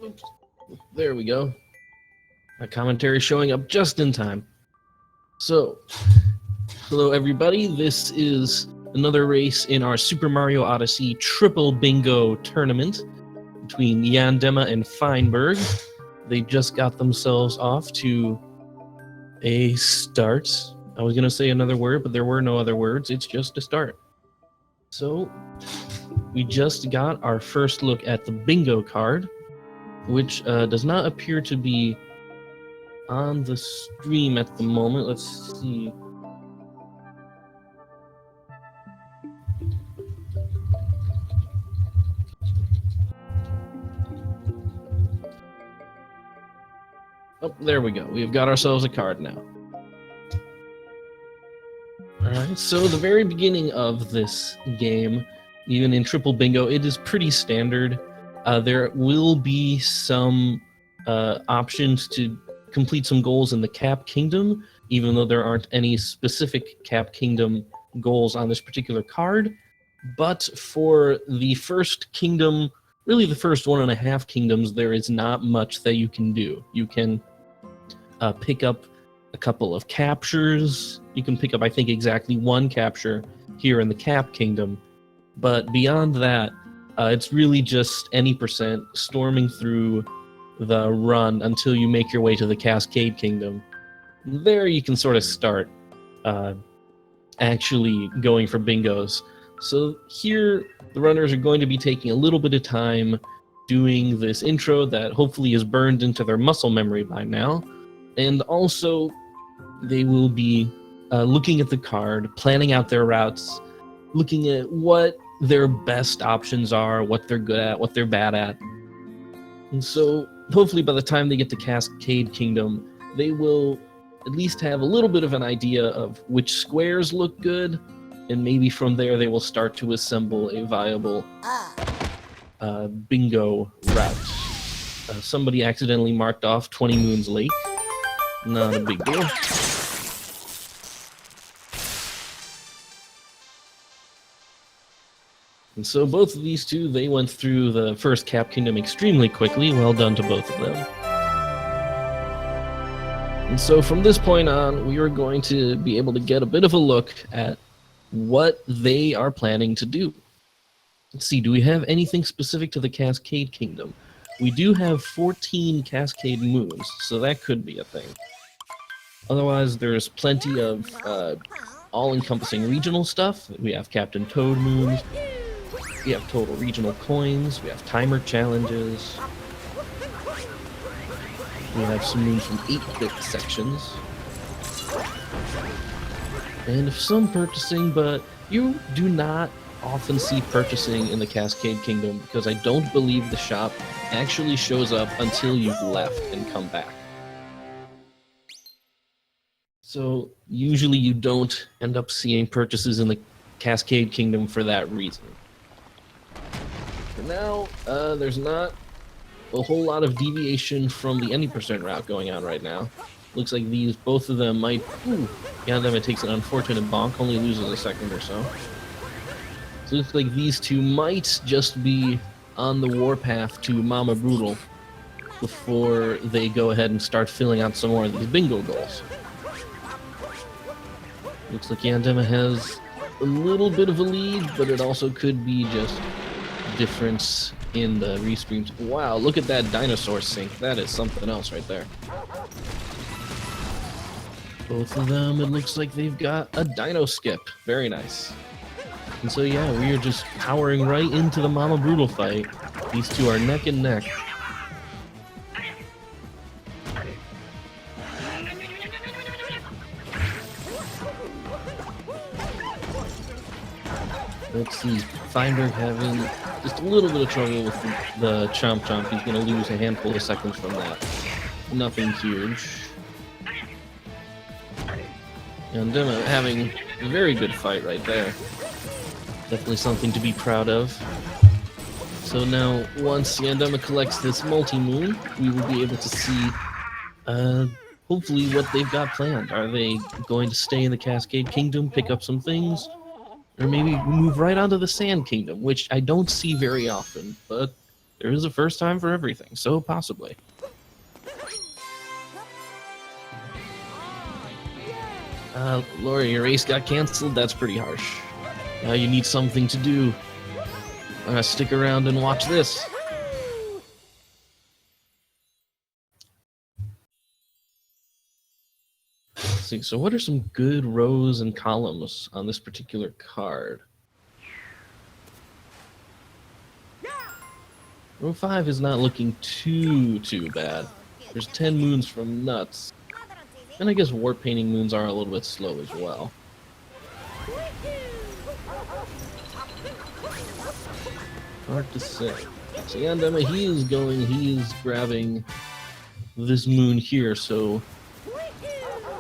Oops. There we go. My commentary showing up just in time. So, hello everybody. This is another race in our Super Mario Odyssey Triple Bingo Tournament between Yandema and Feinberg. They just got themselves off to a start. I was going to say another word, but there were no other words. It's just a start. So, we just got our first look at the bingo card, which does not appear to be on the stream at the moment. Let's see. Oh, there we go. We've got ourselves a card now. Alright, so the very beginning of this game, even in Triple Bingo, it is pretty standard. There will be some options to complete some goals in the Cap Kingdom, even though there aren't any specific Cap Kingdom goals on this particular card. But for the first kingdom, really the first 1.5 kingdoms, there is not much that you can do. You can pick up a couple of captures. You can pick up, I think, exactly 1 capture here in the Cap Kingdom. But beyond that, it's really just any percent storming through the run until you make your way to the Cascade Kingdom. There you can sort of start actually going for bingos. So here, the runners are going to be taking a little bit of time doing this intro that hopefully is burned into their muscle memory by now. And also, they will be looking at the card, planning out their routes, looking at what their best options are, what they're good at, what they're bad at. And so, hopefully by the time they get to Cascade Kingdom, they will at least have a little bit of an idea of which squares look good, and maybe from there they will start to assemble a viable bingo route. Somebody accidentally marked off 20 moons late. Not a big deal. And so both of these two, they went through the first Cap Kingdom extremely quickly. Well done to both of them. And so from this point on, we are going to be able to get a bit of a look at what they are planning to do. Let's see, do we have anything specific to the Cascade Kingdom? We do have 14 Cascade Moons, so that could be a thing. Otherwise, there's plenty of all-encompassing regional stuff. We have Captain Toad Moons. We have total regional coins. We have timer challenges. We have some moons from 8-bit sections. And some purchasing, but you do not often see purchasing in the Cascade Kingdom because I don't believe the shop actually shows up until you've left and come back. So usually you don't end up seeing purchases in the Cascade Kingdom for that reason. For now, there's not a whole lot of deviation from the any percent route going on right now. Looks like both of them might... Yandema takes an unfortunate bonk, only loses a second or so. So it looks like these two might just be on the warpath to Mama Brutal before they go ahead and start filling out some more of these bingo goals. Looks like Yandema has a little bit of a lead, but it also could be just difference in the restreams. Wow, look at that dinosaur sync. That is something else right there. Both of them, it looks like they've got a dino skip. Very nice. And so yeah, we are just powering right into the Mama Brutal fight. These two are neck and neck. Let's see, Feinberg having just a little bit of trouble with the Chomp Chomp. He's going to lose a handful of seconds from that. Nothing huge. Yandema having a very good fight right there. Definitely something to be proud of. So now, once Yandema collects this multi-moon, we will be able to see, hopefully, what they've got planned. Are they going to stay in the Cascade Kingdom, pick up some things? Or maybe move right onto the Sand Kingdom, which I don't see very often, but There is a first time for everything, so possibly. Lori, your race got canceled? That's pretty harsh. Now you need something to do. Stick around and watch this. Let's see, so what are some good rows and columns on this particular card? Row 5 is not looking too bad. There's 10 moons from Nuts. And I guess Warp Painting moons are a little bit slow as well. Hard to say. So Yandema, he is grabbing this moon here, so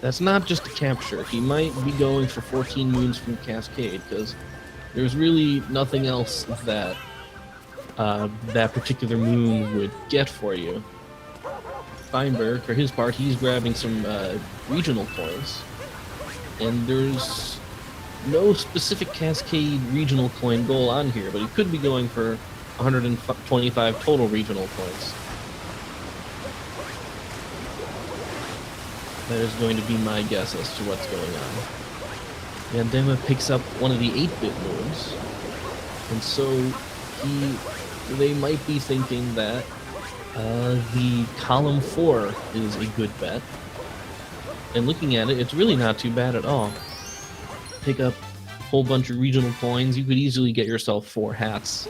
that's not just a capture. He might be going for 14 moons from Cascade, because there's really nothing else that that particular moon would get for you. Feinberg, for his part, he's grabbing some regional coins, and there's no specific Cascade regional coin goal on here, but he could be going for 125 total regional coins. That is going to be my guess as to what's going on. Yandema picks up one of the 8-bit moons, and so they might be thinking that the column 4 is a good bet. And looking at it, it's really not too bad at all. Pick up a whole bunch of regional coins, you could easily get yourself 4 hats.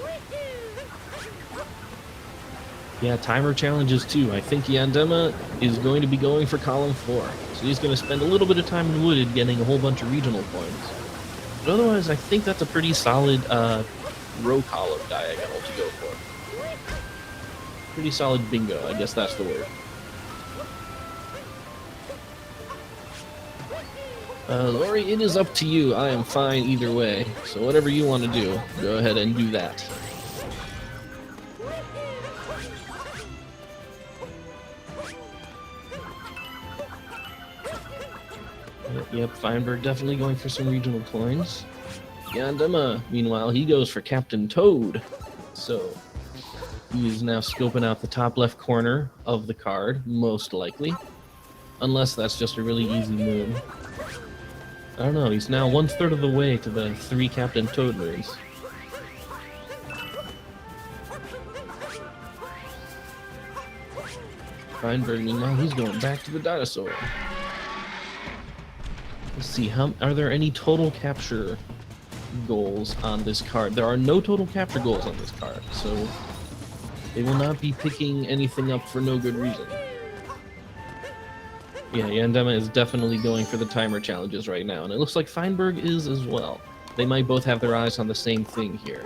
Yeah, timer challenges too. I think Yandema is going to be going for column 4. So he's going to spend a little bit of time in Wooded getting a whole bunch of regional coins. But otherwise, I think that's a pretty solid row column diagonal to go for. Pretty solid bingo, I guess that's the word. Lori, it is up to you. I am fine either way. So whatever you want to do, go ahead and do that. Yep, Feinberg definitely going for some regional coins. Yandema, meanwhile, he goes for Captain Toad. So he is now scoping out the top left corner of the card, most likely. Unless that's just a really easy moon. I don't know, he's now 1/3 of the way to the 3 Captain Toad moons. Feinberg, meanwhile, he's going back to the dinosaur. Let's see, are there any total capture goals on this card? There are no total capture goals on this card, so they will not be picking anything up for no good reason. Yeah, Yandema is definitely going for the timer challenges right now, and it looks like Feinberg is as well. They might both have their eyes on the same thing here.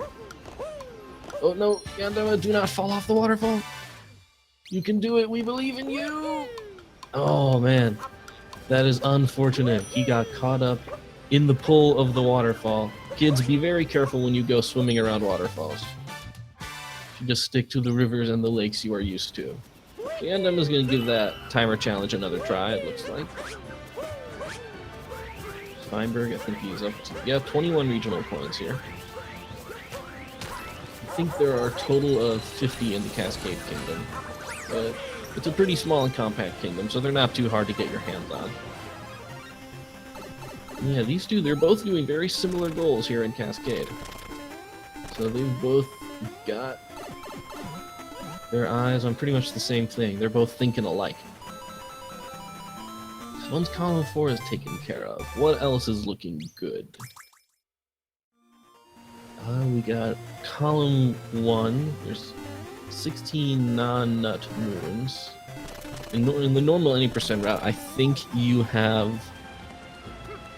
Oh no, Yandema, do not fall off the waterfall! You can do it, we believe in you! Oh man, that is unfortunate. He got caught up in the pull of the waterfall. Kids, be very careful when you go swimming around waterfalls. You just stick to the rivers and the lakes you are used to. And I'm just going to give that timer challenge another try, it looks like. Feinberg, I think he's up to... Yeah, 21 regional coins here. I think there are a total of 50 in the Cascade Kingdom. But it's a pretty small and compact kingdom, so they're not too hard to get your hands on. Yeah, these two, they're both doing very similar goals here in Cascade. So they've both got their eyes on pretty much the same thing. They're both thinking alike. So once column 4 is taken care of, what else is looking good? We got column 1. There's 16 non-nut moons. In the normal any percent route, I think you have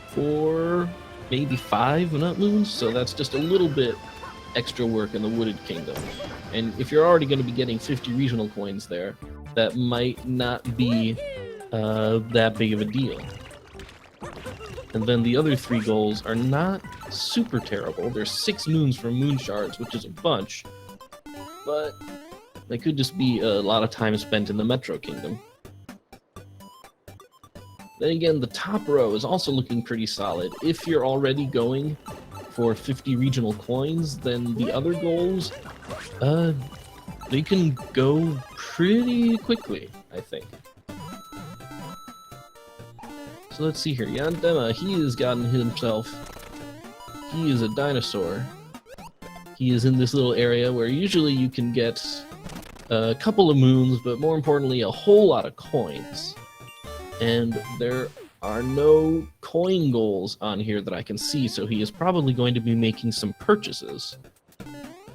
4, maybe 5 nut moons, so that's just a little bit extra work in the Wooded Kingdom. And if you're already going to be getting 50 regional coins there, that might not be that big of a deal. And then the other 3 goals are not super terrible. There's 6 moons from moon shards, which is a bunch, but they could just be a lot of time spent in the Metro Kingdom. Then again, the top row is also looking pretty solid. If you're already going for 50 regional coins, then the other goals, they can go pretty quickly, I think. So let's see here. Yandema, he has gotten himself... He is a dinosaur. He is in this little area where usually you can get a couple of moons, but more importantly, a whole lot of coins. And there are no coin goals on here that I can see, so he is probably going to be making some purchases.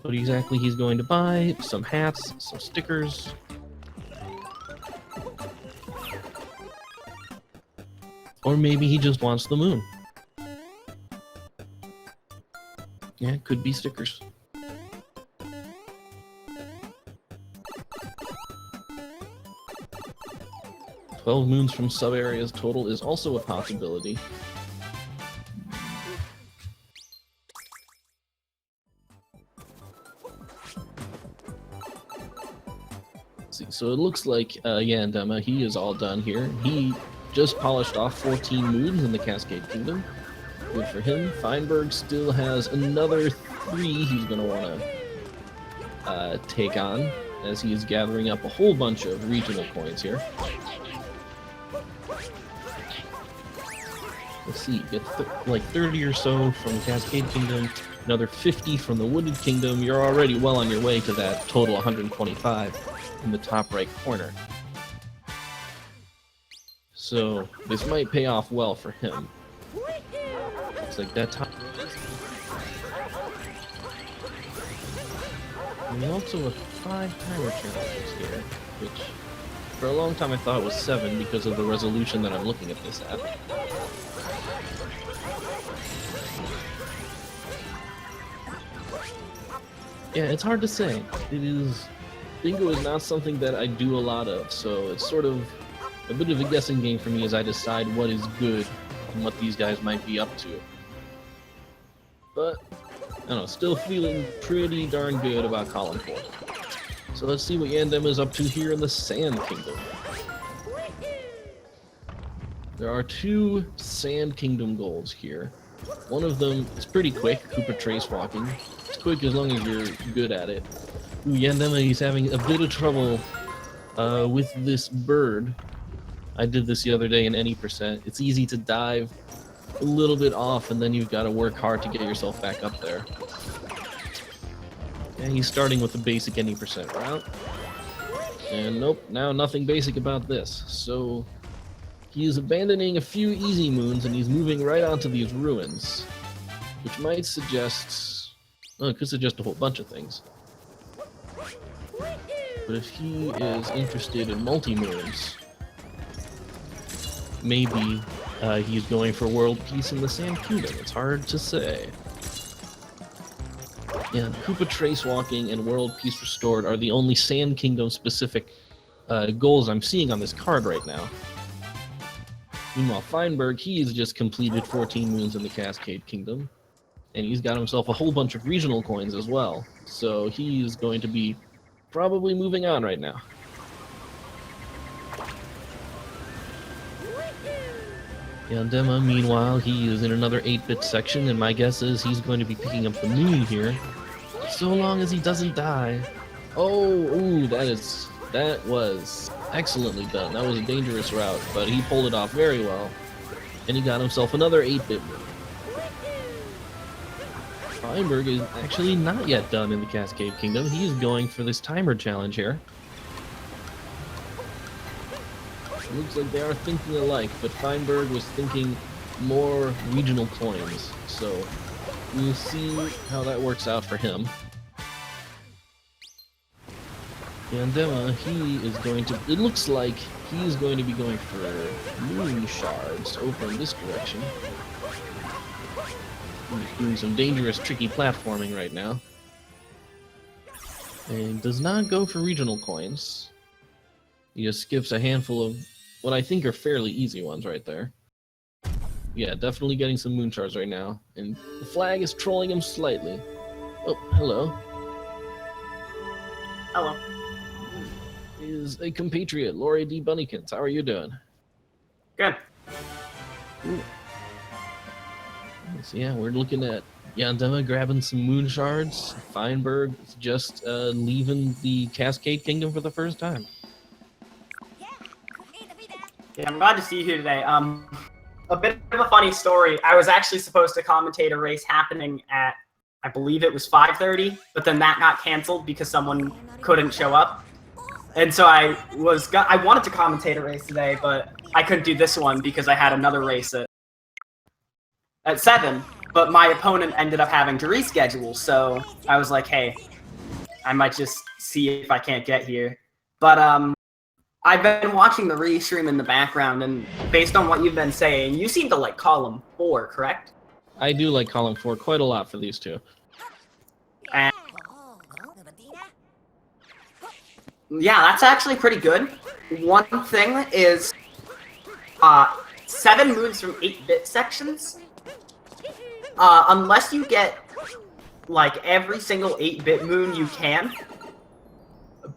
What exactly he's going to buy? Some hats, some stickers. Or maybe he just wants the moon. Yeah, it could be stickers. "12 moons from sub-areas total" is also a possibility. Let's see, so it looks like Yandema, he is all done here. He just polished off 14 moons in the Cascade Kingdom. Good for him. Feinberg still has another 3 he's going to want to take on, as he is gathering up a whole bunch of regional coins here. Let's see, get like 30 or so from Cascade Kingdom, another 50 from the Wooded Kingdom. You're already well on your way to that total 125 in the top right corner. So this might pay off well for him. It's like that top. And also a 5 timer challenges here, which for a long time I thought it was 7 because of the resolution that I'm looking at this at. Yeah, it's hard to say. Bingo is not something that I do a lot of, so it's sort of a bit of a guessing game for me as I decide what is good and what these guys might be up to. But, I don't know, still feeling pretty darn good about Column 4. So let's see what Yandema is up to here in the Sand Kingdom. There are 2 Sand Kingdom goals here. One of them is pretty quick, Koopa Trace Walking. It's quick as long as you're good at it. Ooh, Yandema, he's having a bit of trouble with this bird. I did this the other day in any percent. It's easy to dive a little bit off, and then you've got to work hard to get yourself back up there. And he's starting with the basic any percent route. And nope, now nothing basic about this. So he is abandoning a few easy moons, and he's moving right onto these ruins, which might suggest, well, it could suggest a whole bunch of things. But if he is interested in multi-moons, maybe he's going for world peace in the Sand Kingdom. It's hard to say. Yeah, Koopa Trace Walking and World Peace Restored are the only Sand Kingdom specific goals I'm seeing on this card right now. Meanwhile, Feinberg, he's just completed 14 moons in the Cascade Kingdom, and he's got himself a whole bunch of regional coins as well. So he's going to be probably moving on right now. Yandema, meanwhile, he is in another 8-bit section, and my guess is he's going to be picking up the moon here, so long as he doesn't die. Oh, ooh, that was excellently done. That was a dangerous route, but he pulled it off very well, and he got himself another 8-bit moon. Feinberg is actually not yet done in the Cascade Kingdom. He's going for this timer challenge here. Looks like they are thinking alike, but Feinberg was thinking more regional coins, so we'll see how that works out for him. Yandema, he is going to, it looks like he is going to be going for moon shards over in this direction. He's doing some dangerous, tricky platforming right now. And does not go for regional coins. He just skips a handful of what I think are fairly easy ones right there. Yeah, definitely getting some moon shards right now. And the flag is trolling him slightly. Oh, hello. Hello. Is a compatriot, Lori D. Bunnykins. How are you doing? Good. Ooh. So yeah, we're looking at Yandema grabbing some moon shards. Feinberg just leaving the Cascade Kingdom for the first time. Yeah, I'm glad to see you here today. A bit of a funny story. I was actually supposed to commentate a race happening at, I believe it was 5:30, but then that got canceled because someone couldn't show up. And so I wanted to commentate a race today, but I couldn't do this one because I had another race at 7. But my opponent ended up having to reschedule, so I was like, hey, I might just see if I can't get here. But I've been watching the restream in the background, and based on what you've been saying, you seem to like Column 4, correct? I do like Column 4 quite a lot for these two. And yeah, that's actually pretty good. One thing is 7 moves from 8-bit sections. Unless you get like every single 8-bit moon you can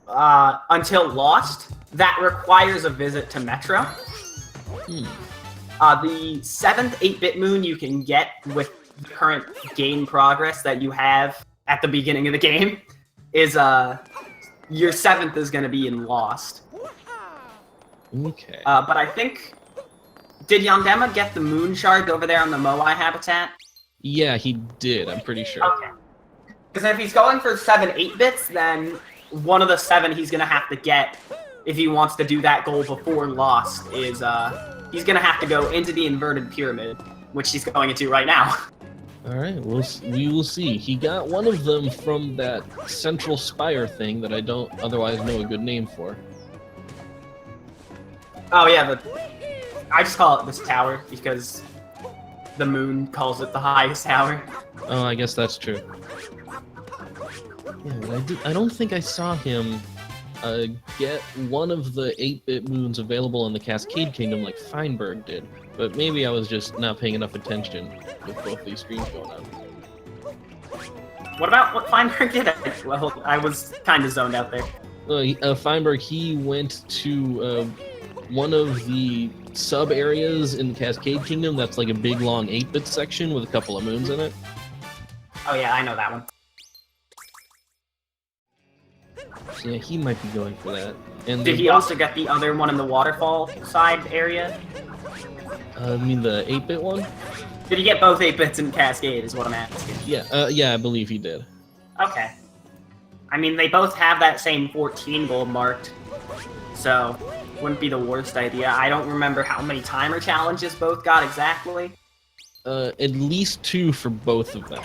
until Lost, that requires a visit to Metro. The 7th 8-bit moon you can get with the current game progress that you have at the beginning of the game is your 7th is going to be in Lost. Okay. But I think, did Yandema get the moon shard over there on the Moai habitat? Yeah, he did. I'm pretty sure. Okay. Because if he's going for 7 8-bits, then one of the 7 he's going to have to get if he wants to do that goal before Lost is he's going to have to go into the inverted pyramid, which he's going into right now. All right, we will see. He got one of them from that central spire thing that I don't otherwise know a good name for. Oh yeah, I just call it this tower because the moon calls it the highest tower. Oh, I guess that's true. Yeah, but I don't think I saw him get one of the 8-bit moons available in the Cascade Kingdom like Feinberg did. But maybe I was just not paying enough attention with both these streams going on. What about what Feinberg did? Well, I was kind of zoned out there. Feinberg, he went to one of the sub-areas in the Cascade Kingdom that's like a big, long 8-bit section with a couple of moons in it. Oh yeah, I know that one. So yeah, he might be going for that. And did he also get the other one in the waterfall side area? I mean the 8-bit one? Did he get both 8-bits in Cascade is what I'm asking. Yeah, yeah, I believe he did. Okay. I mean, they both have that same 14 gold marked, so wouldn't be the worst idea. I don't remember how many timer challenges both got exactly. At least 2 for both of them.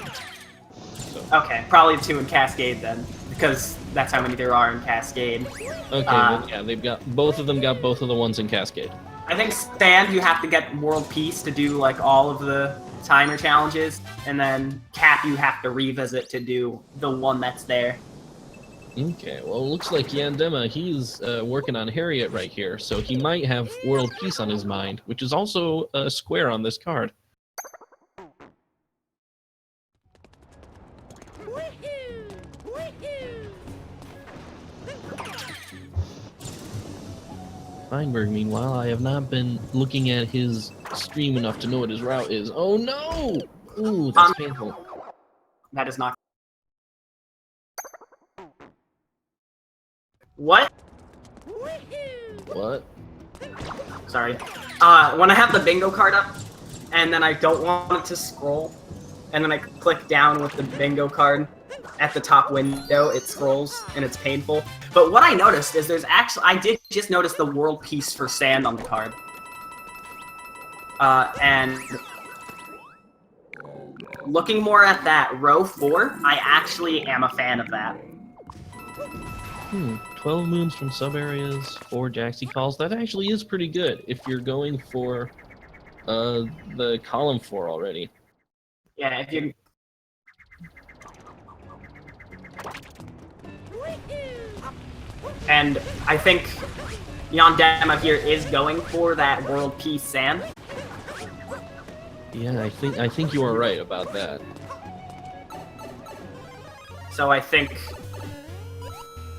So. Okay, probably 2 in Cascade then, because that's how many there are in Cascade. Okay, well, yeah, they've got both of them. Got both of the ones in Cascade. I think Sand, you have to get World Peace to do like all of the timer challenges, and then Cap, you have to revisit to do the one that's there. Okay, well, it looks like Yandema, he's working on Harriet right here, so he might have World Peace on his mind, which is also a square on this card. Feinberg, meanwhile, I have not been looking at his stream enough to know what his route is. Oh no! Ooh, that's painful. That is not. What? What? Sorry. When I have the bingo card up, and then I don't want it to scroll, and then I click down with the bingo card at the top window, it scrolls, and it's painful. But what I noticed is there's actually, I did just notice the World Peace for Sand on the card. And looking more at that row 4, I actually am a fan of that. 12 moons from sub-areas, 4 Jaxi calls. That actually is pretty good if you're going for the column 4 already. Yeah, if you... And I think Yandema here is going for that World Peace Sand. Yeah, I think you are right about that. So I think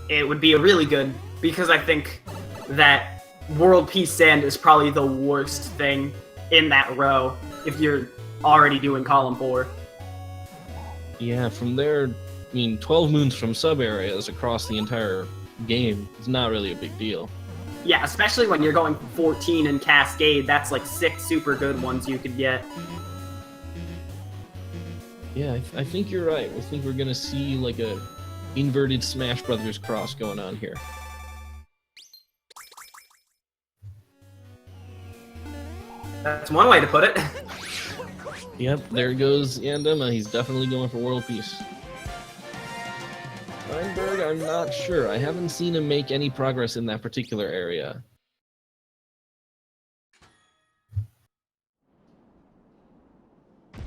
it would be really good, because I think that World Peace Sand is probably the worst thing in that row if you're already doing column 4. Yeah, from there, I mean, 12 moons from sub-areas across the entire game is not really a big deal. Yeah, especially when you're going 14 in Cascade, that's like 6 super good ones you could get. Yeah, I think you're right. I think we're gonna see like a inverted Smash Brothers cross going on here. That's one way to put it. Yep, there goes Yandema. He's definitely going for world peace. Feinberg, I'm not sure. I haven't seen him make any progress in that particular area. I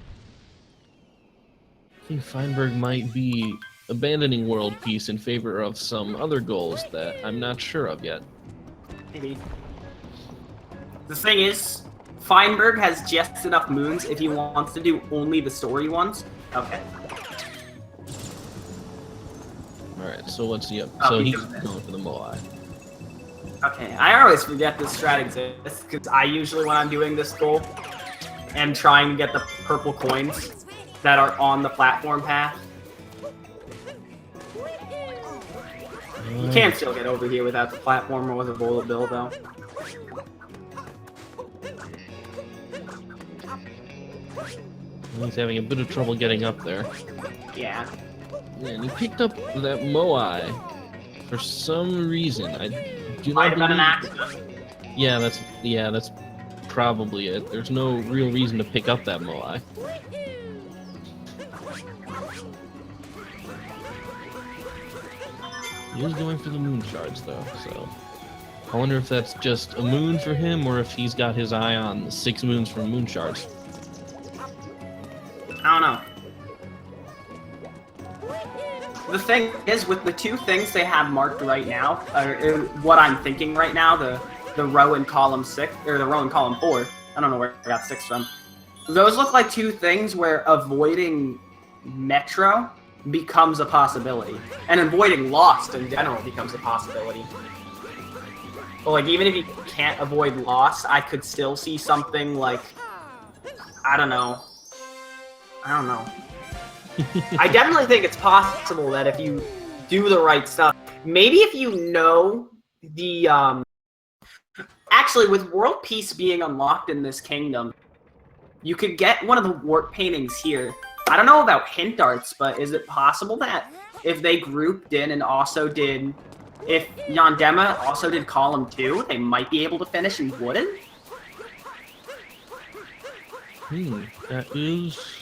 think Feinberg might be abandoning world peace in favor of some other goals that I'm not sure of yet. Maybe. The thing is, Feinberg has just enough moons if he wants to do only the story ones. Okay. Alright, so what's he up? Oh, So he he's does this. going for the Moai. Okay, I always forget this strat exists, because I usually, when I'm doing this goal, am trying to get the purple coins that are on the platform path. You can still get over here without the platform or with a bullet bill, though. He's having a bit of trouble getting up there. Yeah. Yeah, and he picked up that Moai for some reason. I do Might not have been an believe. accident. Yeah, that's probably it. There's no real reason to pick up that Moai. He is going for the moon shards though, so I wonder if that's just a moon for him or if he's got his eye on the 6 moons from moon shards. I don't know. The thing is, with the 2 things they have marked right now, what I'm thinking right now, the row in column 6, or the row in column 4, I don't know where I got 6 from. Those look like 2 things where avoiding Metro becomes a possibility, and avoiding Lost in general becomes a possibility. But like, even if you can't avoid Lost, I could still see something like, I don't know. I definitely think it's possible that if you do the right stuff, maybe if you know the, actually, with world peace being unlocked in this kingdom, you could get one of the warp paintings here. I don't know about hint arts, but is it possible that if they grouped in and also did, if Yandema also did column 2, they might be able to finish in wooden? That is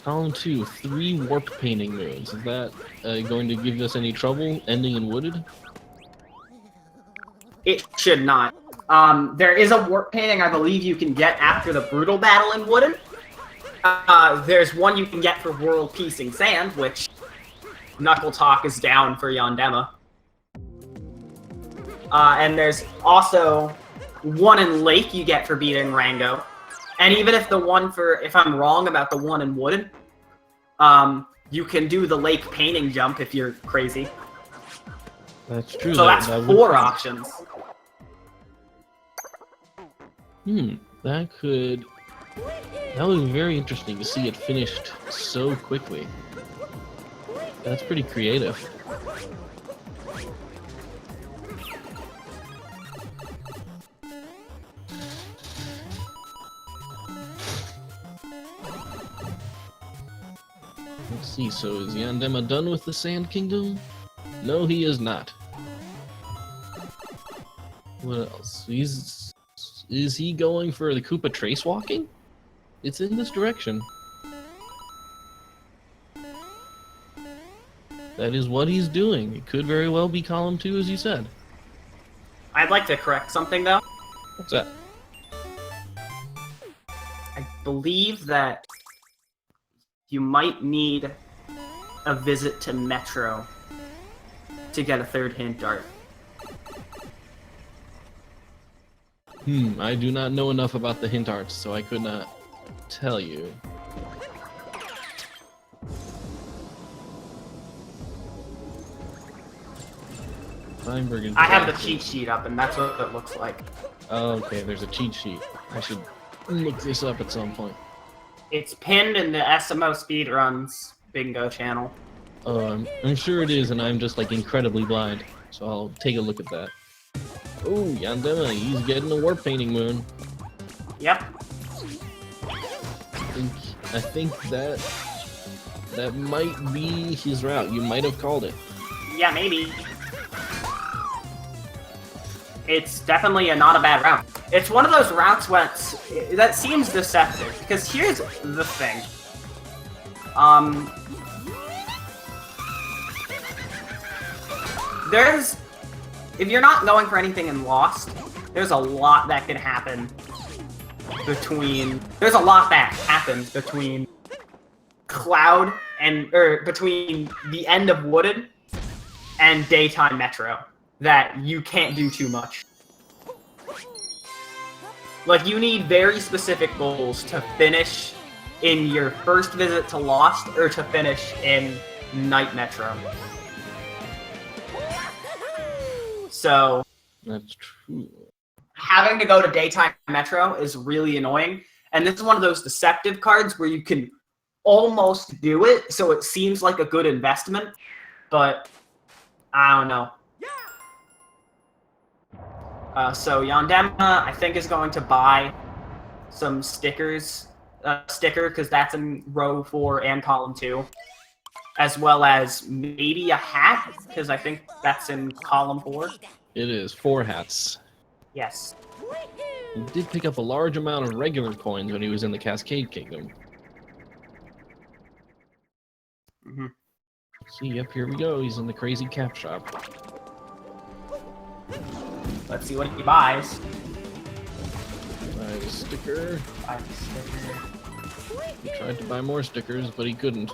column 2, 3 warp painting moons. Is that going to give us any trouble ending in wooded? It should not. There is a warp painting I believe you can get after the brutal battle in wooden. There's one you can get for world peacing sand, which Knuckle Talk is down for Yandema. And there's also one in Lake you get for beating Rango. And even if the one for, if I'm wrong about the one in Wooden, you can do the Lake painting jump if you're crazy. That's true. So that's 4 options. That was very interesting to see it finished so quickly. That's pretty creative. Let's see, so is Yandema done with the Sand Kingdom? No, he is not. What else? Is he going for the Koopa trace walking? It's in this direction. That is what he's doing. It could very well be column 2, as you said. I'd like to correct something, though. What's that? I believe that you might need a visit to Metro to get a 3rd hint art. I do not know enough about the hint arts, so I could not tell you. Feinberg. I have the cheat sheet up, and that's what it looks like. Oh, okay, there's a cheat sheet. I should look this up at some point. It's pinned in the SMO Speedruns bingo channel. I'm sure it is, and I'm just like incredibly blind. So I'll take a look at that. Oh, Yandema, he's getting a warp painting moon. Yep. I think that might be his route. You might have called it. Yeah, maybe. It's definitely not a bad route. It's one of those routes that seems deceptive, because here's the thing. If you're not going for anything in Lost, there's a lot that can happen between Cloud between the end of Wooded and Daytime Metro that you can't do too much. Like, you need very specific goals to finish in your first visit to Lost or to finish in Night Metro. So, That's true. having to go to Daytime Metro is really annoying. And this is one of those deceptive cards where you can almost do it, so it seems like a good investment. But, I don't know. So Yandema, I think, is going to buy some stickers. Sticker, because that's in row 4 and column 2. As well as maybe a hat, because I think that's in column 4. It is 4 hats. Yes. He did pick up a large amount of regular coins when he was in the Cascade Kingdom. Mm-hmm. See, yep, here we go. He's in the crazy cap shop. Let's see what he buys. Buy the sticker. Buy the sticker. He tried to buy more stickers, but he couldn't.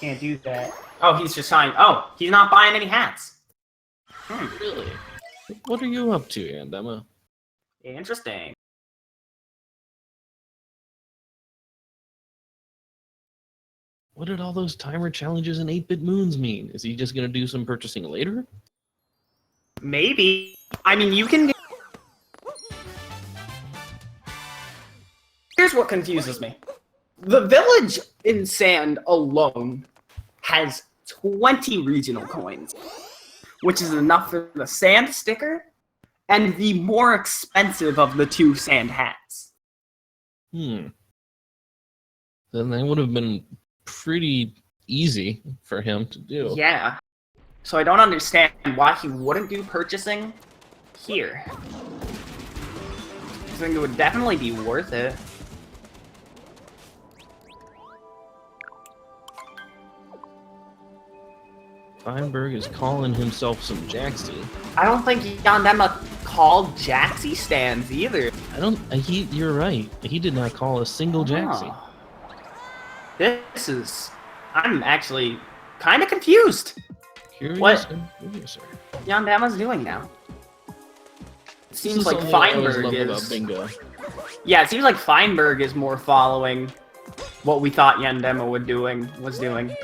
Can't do that. Oh, he's just trying. Oh, he's not buying any hats. Really? What are you up to, Yandema? Interesting. What did all those timer challenges and 8-bit moons mean? Is he just gonna do some purchasing later? Maybe. I mean, you can... Here's what confuses me. The village in Sand alone has 20 regional coins, which is enough for the Sand sticker and the more expensive of the 2 Sand hats. Then that would have been pretty easy for him to do. Yeah. So I don't understand why he wouldn't do purchasing here. I think it would definitely be worth it. Feinberg is calling himself some Jaxie. I don't think Yandema called Jaxie stands either. You're right. He did not call a single Jaxie. I'm actually kind of confused. What Yandema's doing now. It seems like Feinberg is... Bingo. Yeah, it seems like Feinberg is more following what we thought Yandema was doing.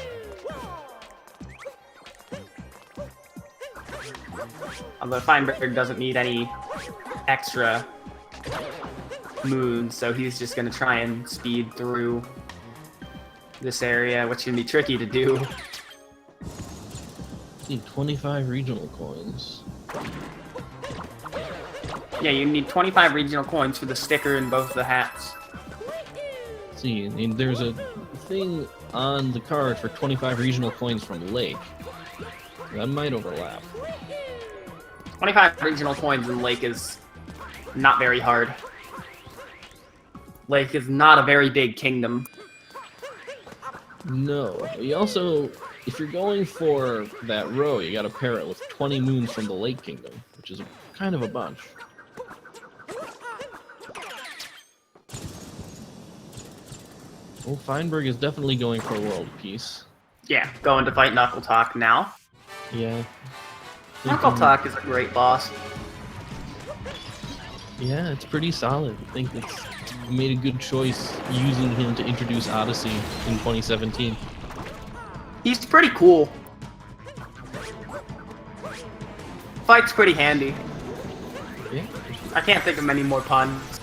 Although Feinberg doesn't need any extra moons, so he's just going to try and speed through this area, which can be tricky to do. Need 25 regional coins. Yeah, you need 25 regional coins for the sticker in both the hats. See, there's a thing on the card for 25 regional coins from Lake. That might overlap. 25 regional coins in Lake is not very hard. Lake is not a very big kingdom. No. You also, if you're going for that row, you gotta pair it with 20 moons from the Lake Kingdom, which is kind of a bunch. Well, Feinberg is definitely going for world peace. Yeah, going to fight Knuckle Talk now. Yeah. Knuckle Talk is a great boss. Yeah, it's pretty solid. I think it's made a good choice using him to introduce Odyssey in 2017. He's pretty cool. Fight's pretty handy. Yeah. I can't think of many more puns.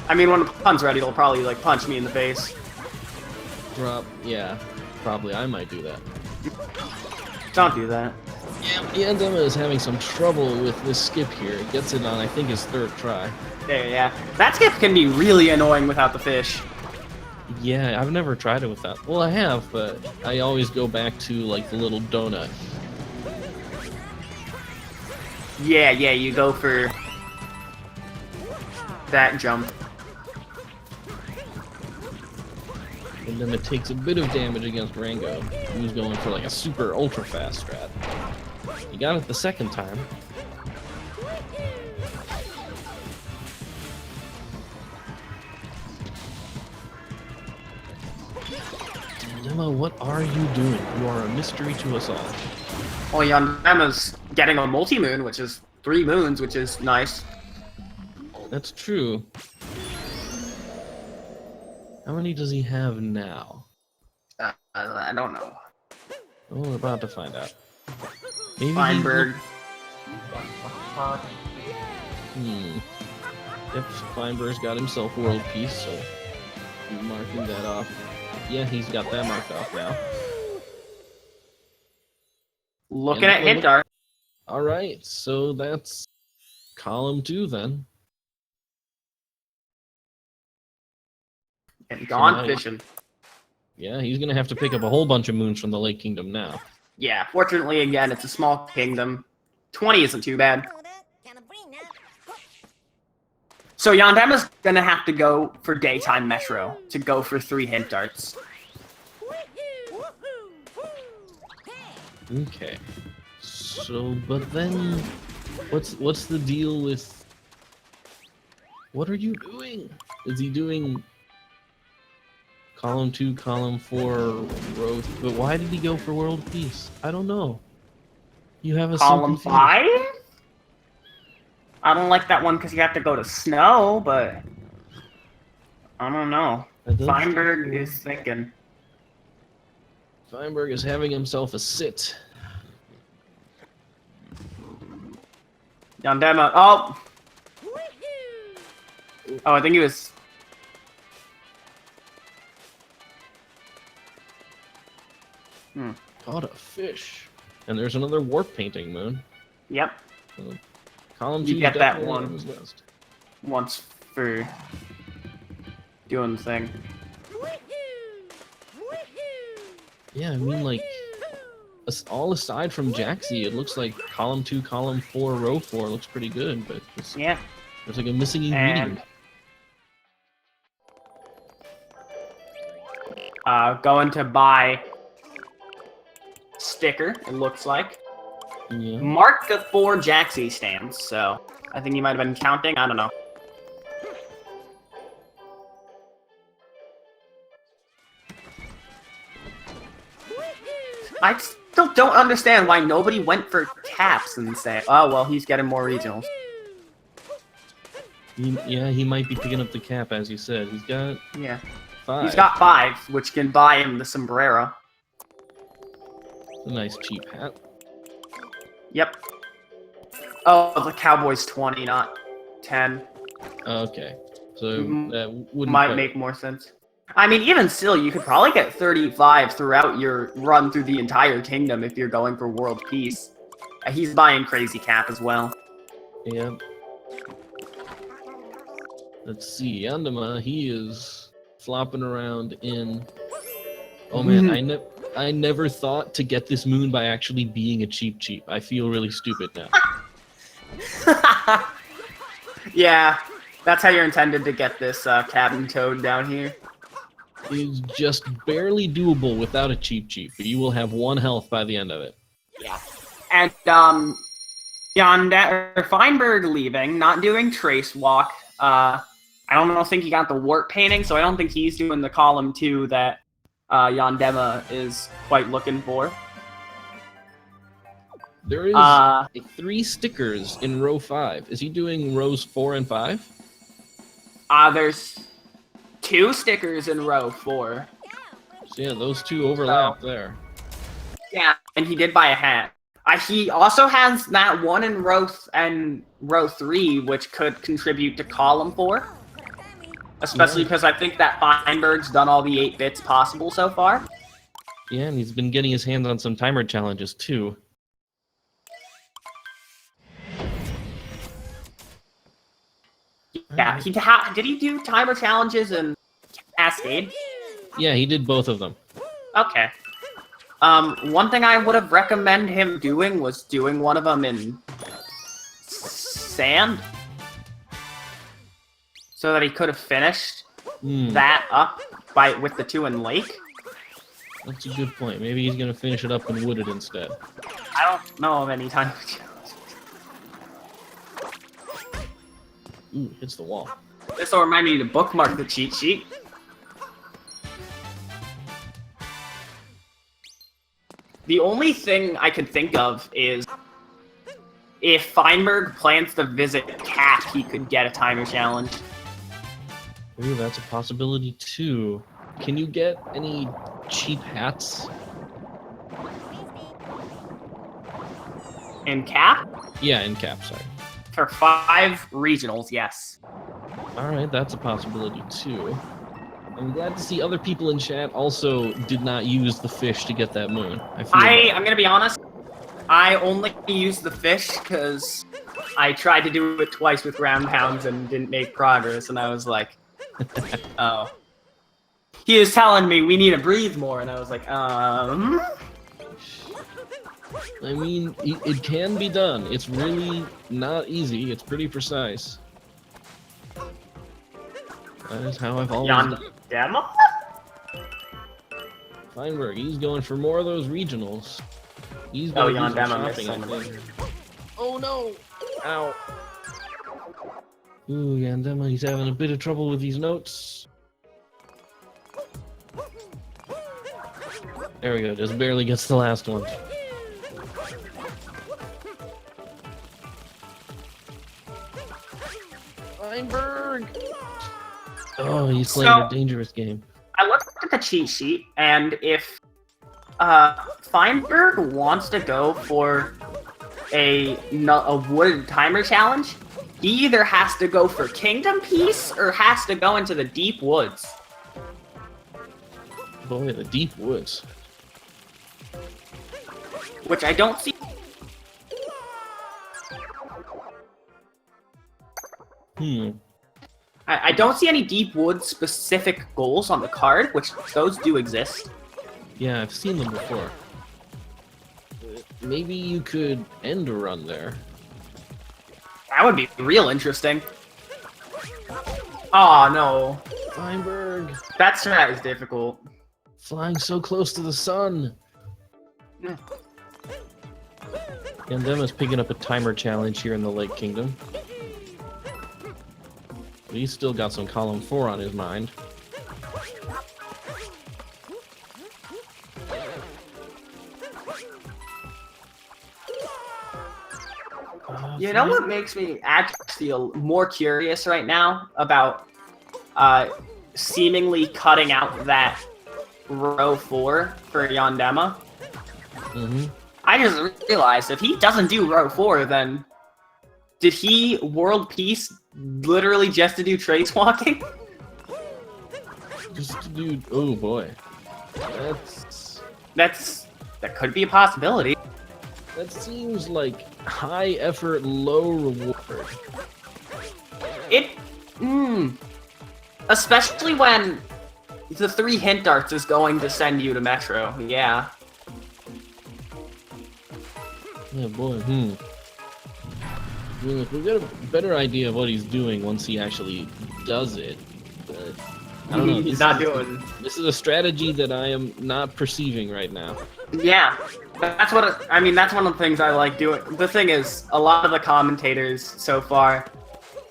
I mean, when the pun's ready, it'll probably like punch me in the face. Drop. Yeah, probably. I might do that. Don't do that. Yeah, Yandema is having some trouble with this skip here. It gets it on, I think, his third try. Yeah. That skip can be really annoying without the fish. Yeah, I've never tried it without. Well, I have, but I always go back to like the little donut. Yeah, you go for that jump. And then it takes a bit of damage against Rango, who's going for like a super ultra fast strat. He got it the second time. Yandema, what are you doing? You are a mystery to us all. Well, Yandema's getting a multi-moon, which is 3 moons, which is nice. That's true. How many does he have now? I don't know. Oh, we're about to find out. Maybe Feinberg. Yep, Feinberg's got himself world peace, so I'm marking that off. Yeah, he's got that marked off now. Looking at hint art. Alright, so that's column 2 then. And gone fishing. Yeah, he's gonna have to pick up a whole bunch of moons from the Lake Kingdom now. Yeah, fortunately, again, it's a small kingdom. 20 isn't too bad. So Yandema's gonna have to go for daytime metro to go for 3 hint darts. Okay. So, but then, what's the deal with... What are you doing? Is he doing... Column 2, column 4, row... But why did he go for world peace? I don't know. You have a Column 5? I don't like that one because you have to go to snow, but... I don't know. Feinberg is thinking. Feinberg is having himself a sit. Yandema. Oh! Oh, I think he was... Caught a fish. And there's another warp painting moon. Yep. Column 2 you get that definitely on one his list. once for doing the thing. Yeah, I mean, like, all aside from Jaxie, it looks like column 2, column 4, row 4 looks pretty good, but Yeah. there's like a missing ingredient. Going to buy sticker, it looks like. Yeah. Mark the 4 Jaxie stands, so I think you might have been counting, I don't know. I still don't understand why nobody went for caps and say, oh, well, he's getting more regionals. He might be picking up the cap, as you said. He's got 5. He's got 5, which can buy him the sombrero. It's a nice cheap hat. Yep. Oh, the Cowboy's 20, not 10. Okay. So that wouldn't might make more sense. I mean, even still, you could probably get 35 throughout your run through the entire kingdom if you're going for world peace. He's buying crazy cap as well. Yep. Let's see, Yandema, he is flopping around in... Oh man, I never thought to get this moon by actually being a cheap. I feel really stupid now. Yeah, that's how you're intended to get this cabin toad down here. It's just barely doable without a cheap, but you will have 1 health by the end of it. Yeah. And, Feinberg leaving, not doing trace walk. I don't think he got the warp painting, so I don't think he's doing the column 2 that Yandema is quite looking for. There is 3 stickers in row 5. Is he doing rows 4 and 5? There's 2 stickers in row 4. So yeah, those 2 overlap there. Yeah, and he did buy a hat. He also has that one in row 3, which could contribute to column 4. Especially because I think that Feinberg's done all the 8 bits possible so far. Yeah, and he's been getting his hands on some timer challenges too. Yeah, did he do timer challenges in Cascade? Yeah, he did both of them. Okay. One thing I would have recommended him doing was doing one of them in sand, so that he could have finished that up with the 2 in lake. That's a good point. Maybe he's gonna finish it up in wooded instead. I don't know of any timer challenges. Ooh, hits the wall. This will remind me to bookmark the cheat sheet. The only thing I could think of is if Feinberg plans to visit Cap, he could get a timer challenge. Ooh, that's a possibility too. Can you get any cheap hats? In Cap? Yeah, in Cap, sorry. For 5 regionals, yes. Alright, that's a possibility too. I'm glad to see other people in chat also did not use the fish to get that moon. I'm gonna be honest, I only used the fish because I tried to do it twice with ground pounds and didn't make progress, and I was like, oh. He was telling me we need to breathe more, and I was like, I mean, it can be done. It's really not easy. It's pretty precise. That is how I've always done it. Yandema? Feinberg, he's going for more of those regionals. He's going to do some shopping, I think. Oh no! Ow. Ooh, Yandema, he's having a bit of trouble with these notes. There we go, just barely gets the last one. Feinberg! Oh, he's playing a dangerous game. I looked at the cheat sheet, and if Feinberg wants to go for a wooded timer challenge, he either has to go for Kingdom Piece or has to go into the deep woods. Boy, the deep woods. Which I don't see. I don't see any deep woods specific goals on the card, which those do exist. Yeah, I've seen them before. Maybe you could end a run there. That would be real interesting. Oh no. Feinberg! That is difficult. Flying so close to the sun! Yandema's picking up a timer challenge here in the Lake Kingdom. But he's still got some column 4 on his mind. You know what makes me actually more curious right now about seemingly cutting out that row 4 for Yandema? I just realized if he doesn't do row 4, then did he world peace literally just to do trace walking? Just to do... Oh boy. That could be a possibility. That seems like high effort, low reward. Especially when the 3 hint darts is going to send you to Metro. Yeah. Yeah, boy. I mean, look, we've got a better idea of what he's doing once he actually does it. But I don't know. He's not doing. This is a strategy that I am not perceiving right now. Yeah, that's what I mean. That's one of the things I like doing. The thing is, a lot of the commentators so far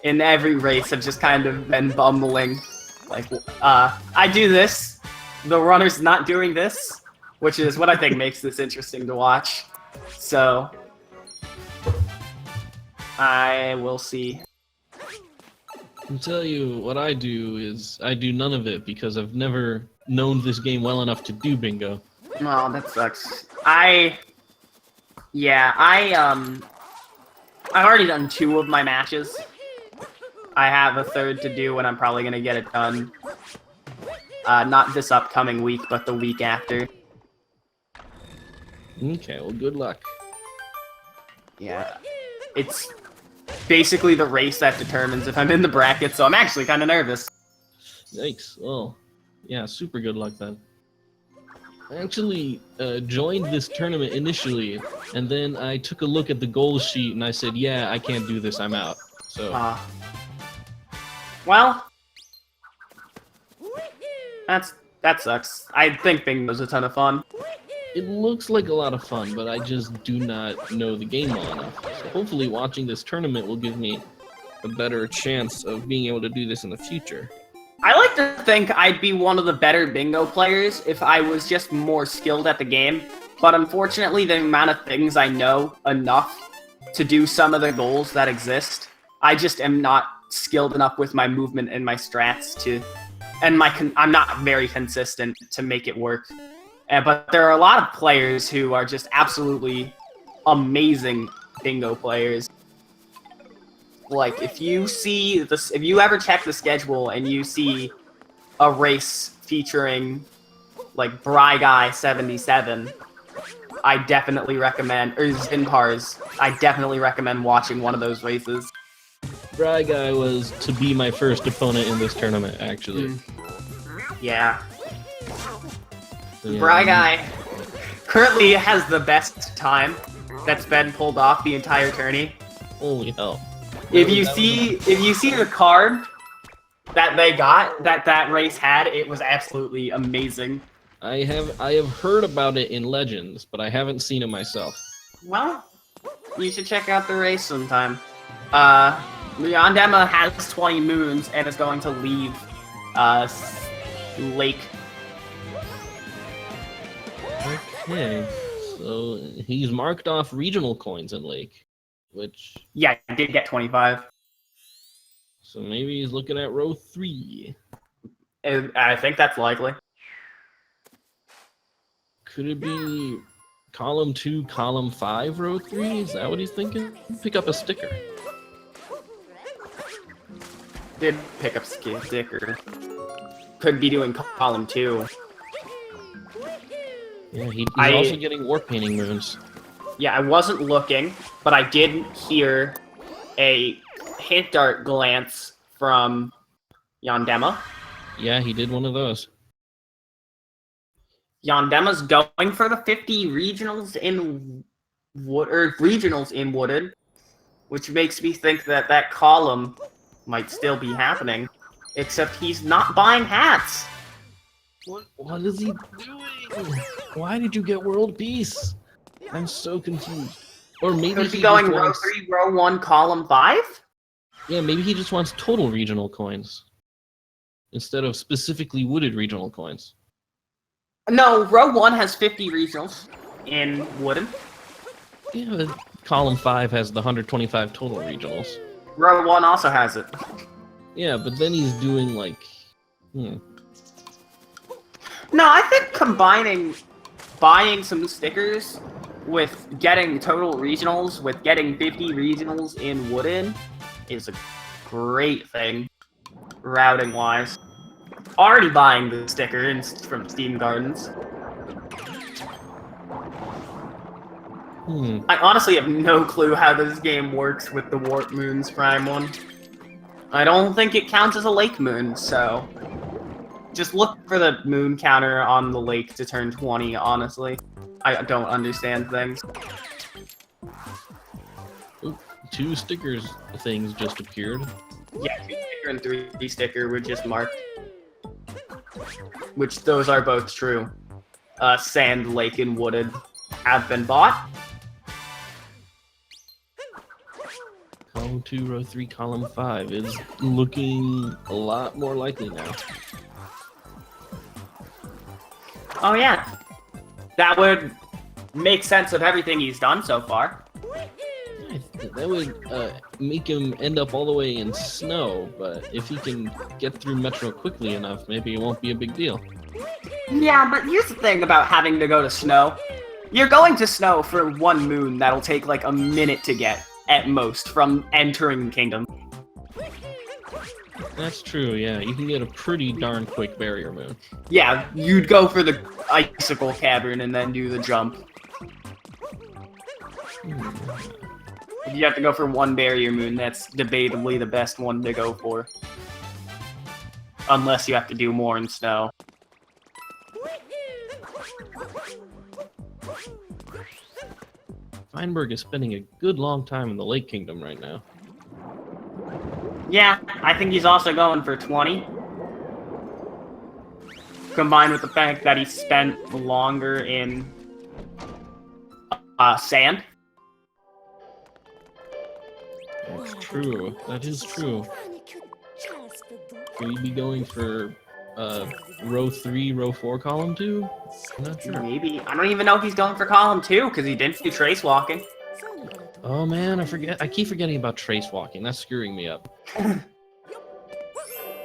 in every race have just kind of been bumbling. Like, I do this, the runner's not doing this, which is what I think makes this interesting to watch. So, I will see. I can tell you what I do is I do none of it because I've never known this game well enough to do bingo. Oh, that sucks. I've already done 2 of my matches. I have a third to do, and I'm probably gonna get it done. Not this upcoming week, but the week after. Okay, well, good luck. Yeah. It's basically the race that determines if I'm in the bracket, so I'm actually kind of nervous. Yikes. Well, yeah, super good luck then. I actually joined this tournament initially, and then I took a look at the goals sheet and I said, yeah, I can't do this, I'm out. So. Well, that sucks. I think bingo's a ton of fun. It looks like a lot of fun, but I just do not know the game well enough. So hopefully watching this tournament will give me a better chance of being able to do this in the future. I like to think I'd be one of the better bingo players if I was just more skilled at the game, but unfortunately the amount of things I know enough to do some of the goals that exist, I just am not skilled enough with my movement and my strats to, and I'm not very consistent to make it work. But there are a lot of players who are just absolutely amazing bingo players. Like, if you see this, if you ever check the schedule and you see a race featuring, like, Guy77, I definitely recommend, or Zinpars, I definitely recommend watching one of those races. Guy was to be my first opponent in this tournament, actually. Yeah. Guy currently has the best time that's been pulled off the entire tourney. Holy hell. If you see the card that they got, that race had, it was absolutely amazing. I have heard about it in Legends, but I haven't seen it myself. Well, you should check out the race sometime. Yandema has 20 moons and is going to leave Lake. Okay, so he's marked off regional coins in Lake, which... Yeah, I did get 25. So maybe he's looking at row 3. I think that's likely. Could it be column 2, column 5, row 3? Is that what he's thinking? Pick up a sticker. Did pick up sticker. Could be doing column 2. Yeah, he's also getting war painting moons. Yeah, I wasn't looking, but I did hear a hint dart glance from Yandema. Yeah, he did one of those. Yandema's going for the 50 regionals in Wooded, which makes me think that that column might still be happening, except he's not buying hats. What is he doing? Why did you get world peace? I'm so confused. Or maybe could be going row 3, row 1, column 5? Yeah, maybe he just wants total regional coins instead of specifically wooded regional coins. No, row 1 has 50 regionals in Wooden. Yeah, but column 5 has the 125 total regionals. Row 1 also has it. Yeah, but then he's doing like... No, I think combining buying some stickers with getting total regionals, with getting 50 regionals in Wooden, is a great thing, routing-wise. Already buying the sticker from Steam Gardens. I honestly have no clue how this game works with the Warp Moons Prime one. I don't think it counts as a Lake Moon, so... Just look for the moon counter on the lake to turn 20, honestly. I don't understand things. Ooh, 2 stickers things just appeared. Yeah, 2 sticker and 3 sticker were just marked. Which, those are both true. Sand, Lake, and Wooded have been bought. Column 2, row 3, column 5 is looking a lot more likely now. Oh yeah, that would make sense of everything he's done so far. That would make him end up all the way in snow, but if he can get through Metro quickly enough, maybe it won't be a big deal. Yeah, but here's the thing about having to go to snow. You're going to snow for 1 moon that'll take like a minute to get, at most, from entering Kingdom. That's true, yeah. You can get a pretty darn quick barrier moon. Yeah, you'd go for the icicle cavern and then do the jump. If you have to go for one barrier moon, that's debatably the best one to go for. Unless you have to do more in snow. Feinberg is spending a good long time in the Lake Kingdom right now. Yeah, I think he's also going for 20. Combined with the fact that he spent longer in sand. That's true. That is true. Will you be going for row 3, row 4, column 2? I'm not sure. Maybe. I don't even know if he's going for column 2, because he didn't do trace walking. Oh man, I keep forgetting about trace walking. That's screwing me up.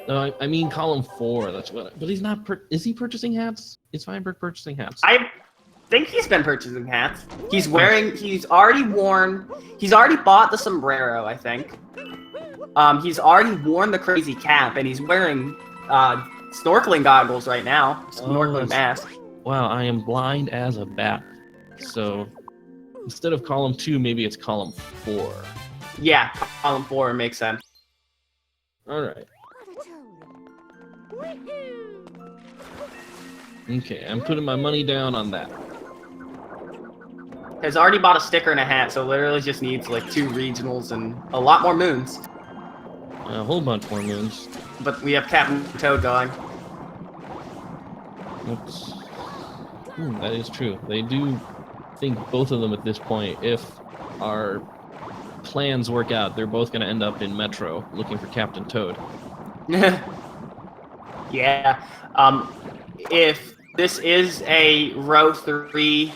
No, I mean column 4. That's what. But he's not. Is he purchasing hats? Is Feinberg purchasing hats? I think he's been purchasing hats. He's wearing. He's already worn. He's already bought the sombrero, I think. He's already worn the crazy cap, and he's wearing snorkeling goggles right now. Snorkeling mask. Wow, I am blind as a bat. So instead of column 2, maybe it's column 4. Yeah, column 4 makes sense. All right. Okay, I'm putting my money down on that. Has already bought a sticker and a hat, so literally just needs like 2 regionals and a lot more moons. A whole bunch more moons. But we have Captain Toad going. Oops. That is true. They do think both of them at this point, if our plans work out, they're both going to end up in Metro looking for Captain Toad. Yeah. If this is a row 3,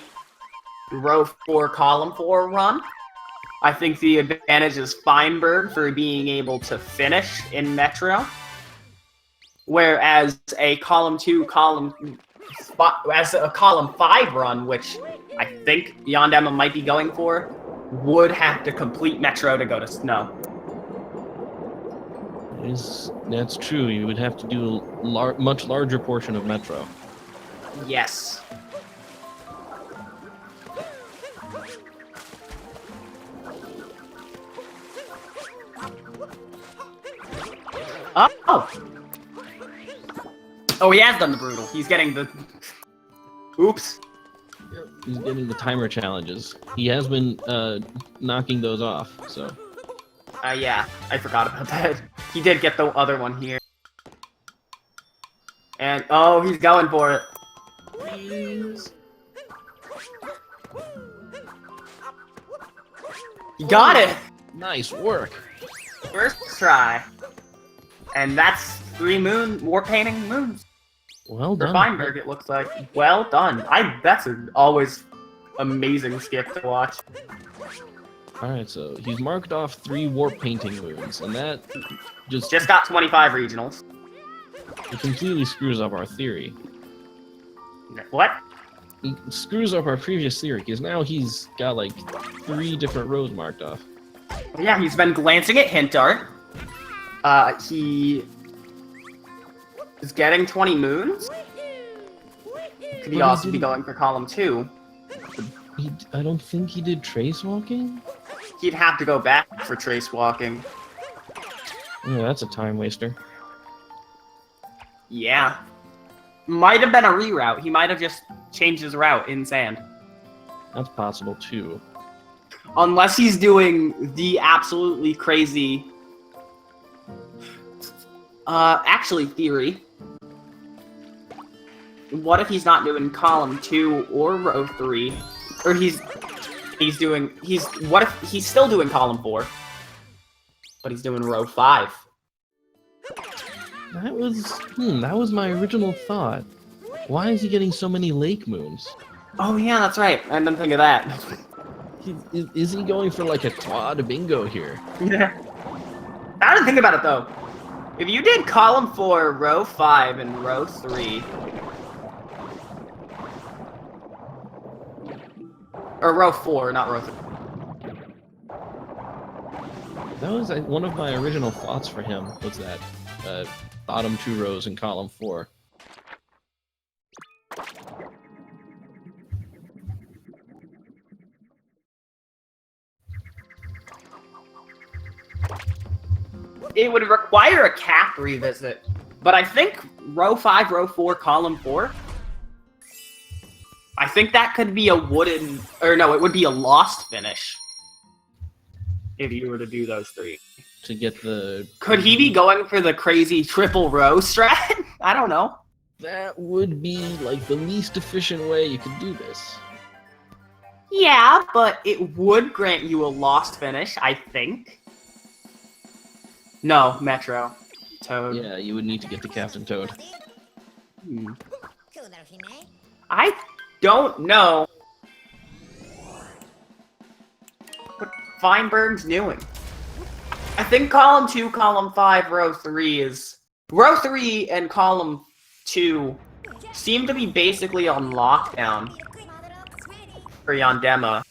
row 4, column 4 run, I think the advantage is Feinberg for being able to finish in Metro. Whereas a column 2, column 5 run, which I think Yandema might be going for, would have to complete Metro to go to Snow. That's true. You would have to do a much larger portion of Metro. Yes. Oh! Oh, he has done the brutal. He's getting the... Oops. He's getting the timer challenges. He has been knocking those off, so... Yeah, I forgot about that. He did get the other one here. And, oh, he's going for it. Please. You got it! Nice work. First try. And that's 3 war painting moons. Well For done. Feinberg, it looks like. Well done. That's an always amazing skip to watch. Alright, so he's marked off 3 warp painting moons, and that just Just got 25 regionals. it completely screws up our theory. What? It screws up our previous theory, because now he's got like 3 different rows marked off. Yeah, he's been glancing at hint art. He is getting 20 moons. Could he also be going for column 2? I don't think he did trace walking? He'd have to go back for trace walking. Yeah, that's a time waster. Yeah. Might have been a reroute. He might have just changed his route in sand. That's possible too. Unless he's doing the absolutely crazy... actually, theory. What if he's not doing column 2 or row 3? Or what if he's still doing column 4? But he's doing row 5. That was my original thought. Why is he getting so many lake moons? Oh yeah, that's right. I didn't think of that. Is he going for like a quad bingo here? Yeah. I didn't think about it though. If you did column 4, row 5, and row 3... Or row 4, not row 3. That was one of my original thoughts for him, was that bottom 2 rows in column 4. It would require a cap revisit, but I think row 5, row 4, column 4. I think that could be a wooden, or no, it would be a lost finish if you were to do those 3. To get the... Could he be going for the crazy triple row strat? I don't know. That would be like the least efficient way you could do this. Yeah, but it would grant you a lost finish, I think. No, Metro. Toad. Yeah, you would need to get the Captain Toad. I don't know what Feinberg's doing. I think column 2, column 5, row 3 is... Row 3 and column 2 seem to be basically on lockdown for Yandema.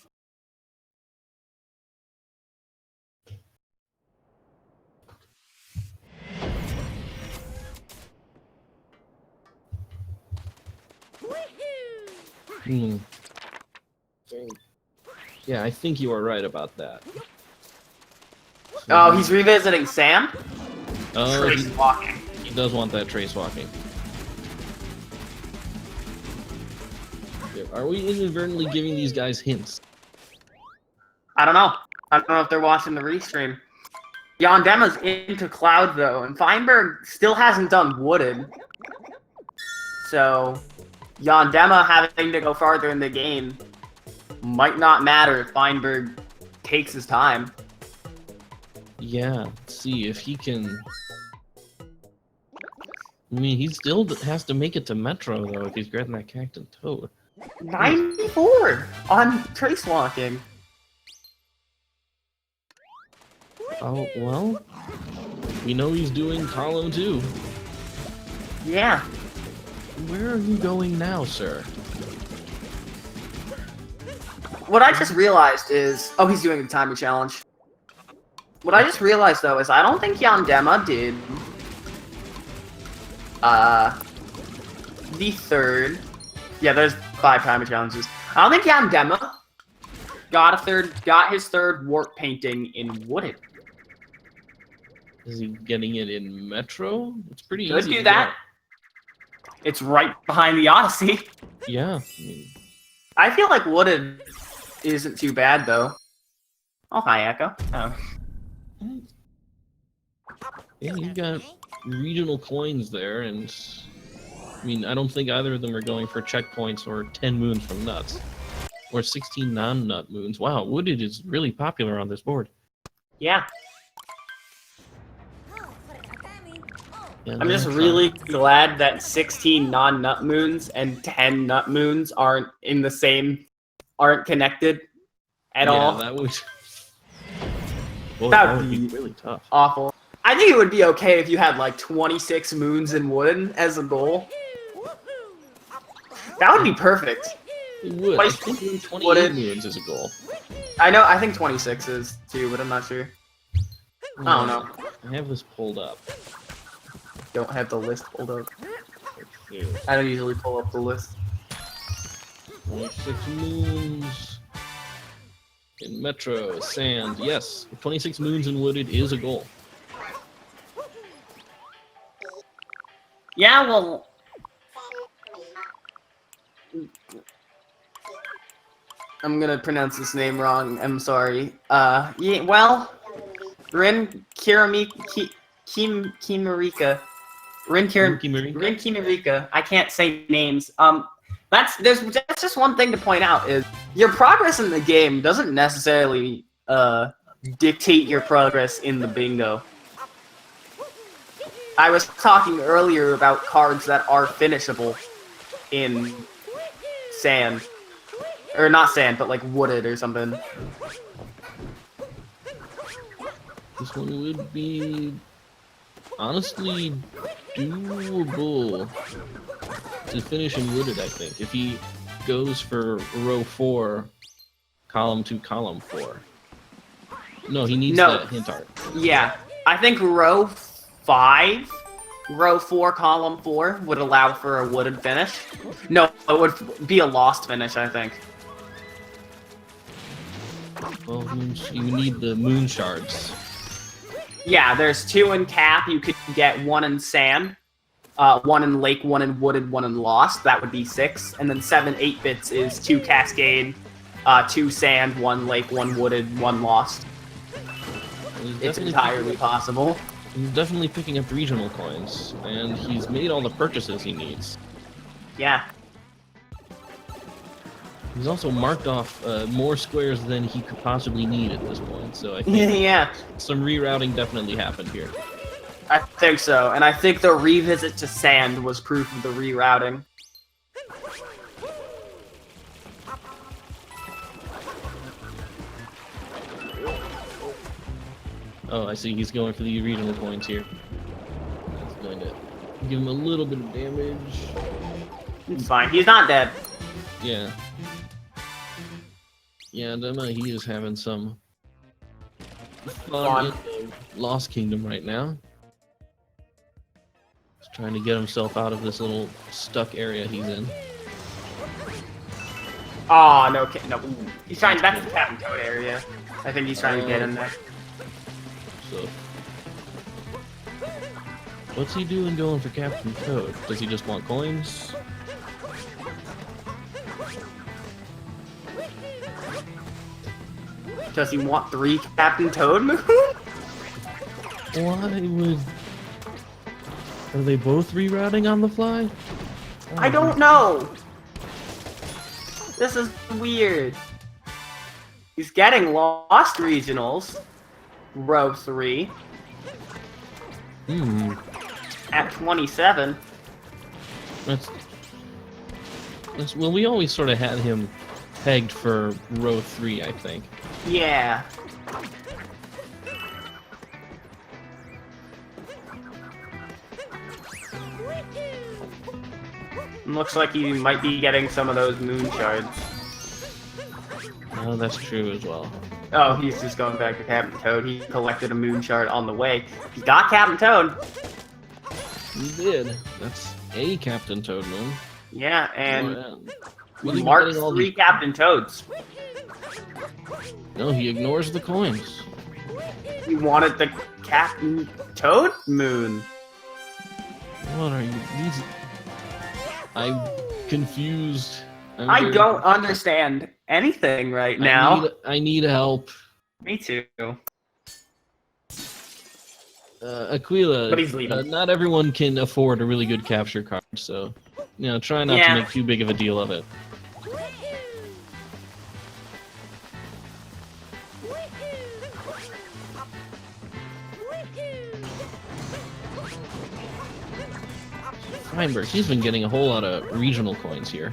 Yeah, I think you are right about that. Oh, he's revisiting Sam? Oh, Trace walking. He does want that trace walking. Are we inadvertently giving these guys hints? I don't know. I don't know if they're watching the restream. Yandema's into Cloud, though, and Feinberg still hasn't done Wooded. So, Yandema having to go farther in the game might not matter if Feinberg takes his time. Yeah, let's see if he can... I mean, he still has to make it to Metro, though, if he's grabbing that Captain Toad. 94 on trace walking. Oh, well, we know he's doing column 2. Yeah. Where are you going now, sir? What I just realized is... Oh, he's doing the timing challenge. What I just realized, though, is I don't think Yandema did... the 3rd... Yeah, there's 5 timing challenges. I don't think Yandema got his 3rd warp painting in Wooded. Is he getting it in Metro? It's pretty Could easy do to that. It's right behind the Odyssey. get. Yeah. I mean, I feel like Wooded isn't too bad, though. Oh, hi, Echo. Oh. yeah, you got regional coins there, and I mean, I don't think either of them are going for checkpoints or 10 moons from nuts. Or 16 non-nut moons. Wow, Wooded is really popular on this board. Yeah. Yeah, I'm just really glad that 16 non-nut moons and 10 nut moons aren't connected at all. That would... Boy, That that would would be be really tough. Awful. I think it would be okay if you had like 26 moons in Wooded as a goal. That would be perfect. It would. I think 28 moons is a goal. I think 26 is too, but I'm not sure. I don't know. I have this pulled up. Don't have the list pulled up. Here. I don't usually pull up the list. 26 moons in Metro, Sand. Yes, 26 moons in Wooded is a goal. Yeah, well... I'm gonna pronounce this name wrong, I'm sorry. Yeah, well... Rin Kimarika. Rin Kimarika. I can't say names. That's just one thing to point out, is your progress in the game doesn't necessarily, dictate your progress in the bingo. I was talking earlier about cards that are finishable in Sand. Or not Sand, but like Wooded or something. This one would be honestly doable to finish in Wooded, I think. If he goes for row 4, column 2, column 4. No, he needs that hint art. Yeah. I think row 5, row 4, column 4 would allow for a wooded finish. No, it would be a lost finish, I think. Well, you need the moon shards. Yeah, there's 2 in cap. You could get 1 in sand, 1 in lake, 1 in wooded, 1 in lost. That would be 6. And then 7 8-bits is 2 cascade, 2 sand, 1 lake, 1 wooded, 1 lost. It's entirely possible. He's definitely picking up regional coins, and he's made all the purchases he needs. Yeah. He's also marked off more squares than he could possibly need at this point, so I think Yeah. some rerouting definitely happened here. I think so, and I think the revisit to sand was proof of the rerouting. Oh, I see. He's going for the regional coins here. That's going to give him a little bit of damage. It's fine. He's not dead. Yeah. Yeah, he is having some fun in the Lost Kingdom right now. He's trying to get himself out of this little stuck area he's in. Oh, no. He's trying. That's the Captain Toad area. I think he's trying to get in there. So, what's he doing going for Captain Toad? Does he just want coins? Does he want 3 Captain Toad moons? Why would... Are they both rerouting on the fly? I don't know. This is weird. He's getting lost regionals. Row 3. At 27. That's well, we always sort of had him pegged for row 3, I think. Yeah. Looks like he might be getting some of those moon shards. Oh, that's true as well. Oh, he's just going back to Captain Toad. He collected a moon shard on the way. He's got Captain Toad. He did. That's a Captain Toad moon. Yeah, and Really marked 3 Captain Toads. No, he ignores the coins. He wanted the Captain Toad moon. What are you? I'm confused. I don't understand anything right now. I need help. Me too. Aquila, But he's leaving. not everyone can afford a really good capture card, so try not to make too big of a deal of it. Feinberg, he's been getting a whole lot of regional coins here.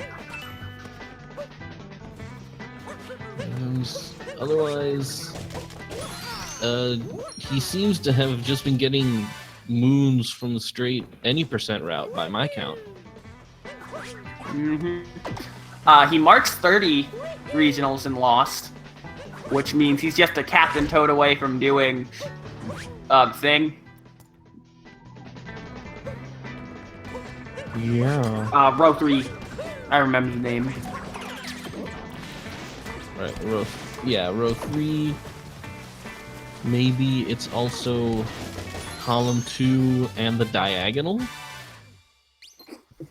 Otherwise, he seems to have just been getting moons from the straight any percent route by my count. He marks 30 regionals and lost, which means he's just a Captain Toad away from doing thing. Yeah. Row 3. I remember the name. Right, row 3. Maybe it's also column 2 and the diagonal?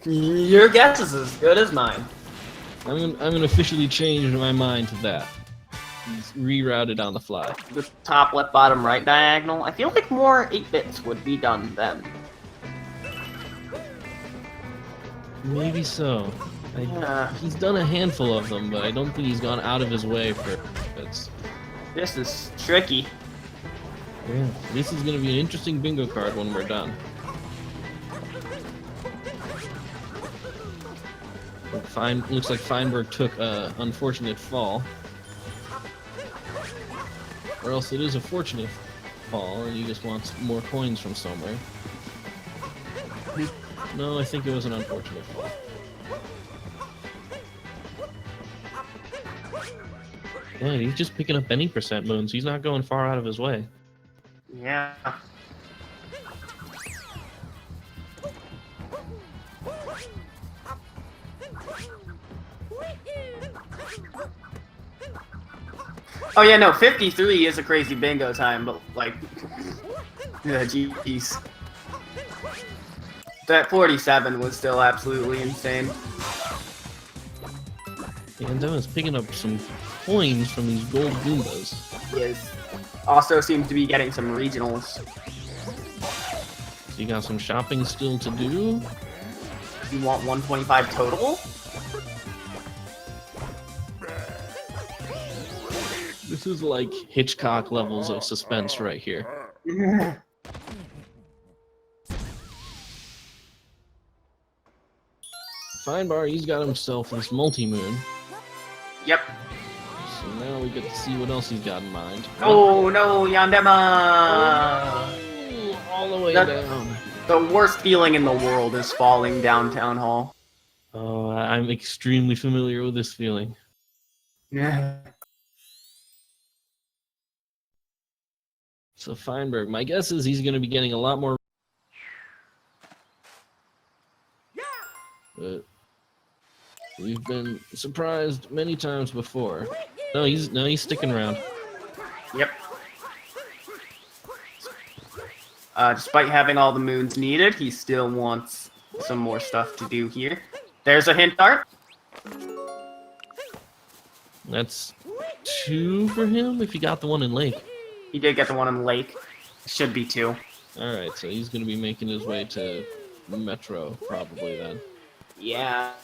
Your guess is as good as mine. I'm gonna officially change my mind to that. It's rerouted on the fly. The top left, bottom right diagonal. I feel like more 8-bits would be done then. Maybe so. He's done a handful of them, but I don't think he's gone out of his way for it. This is tricky. Yeah, this is going to be an interesting bingo card when we're done. Looks like Feinberg took an unfortunate fall. Or else it is a fortunate fall, and he just wants more coins from somewhere. No, I think it was an unfortunate fall. Yeah, he's just picking up any percent moons. He's not going far out of his way. Yeah. Oh yeah, no, 53 is a crazy bingo time, but like, yeah, jeez. That 47 was still absolutely insane. Yandema's picking up some coins from these gold Goombas. Yes. Also seems to be getting some regionals. So you got some shopping still to do. You want 125 total? This is like Hitchcock levels of suspense right here. Feinberg, he's got himself this multi-moon. Yep. So now we get to see what else he's got in mind. Oh no, Yandema! Oh, all the way down. The worst feeling in the world is falling downtown hall. Oh, I'm extremely familiar with this feeling. Yeah. So Feinberg, my guess is he's going to be getting a lot more. But we've been surprised many times before. No, he's sticking around. Yep. Despite having all the moons needed, he still wants some more stuff to do here. There's a hint dart. That's 2 for him if he got the one in Lake. He did get the one in the lake. Should be 2. Alright, so he's going to be making his way to Metro probably then. Yeah.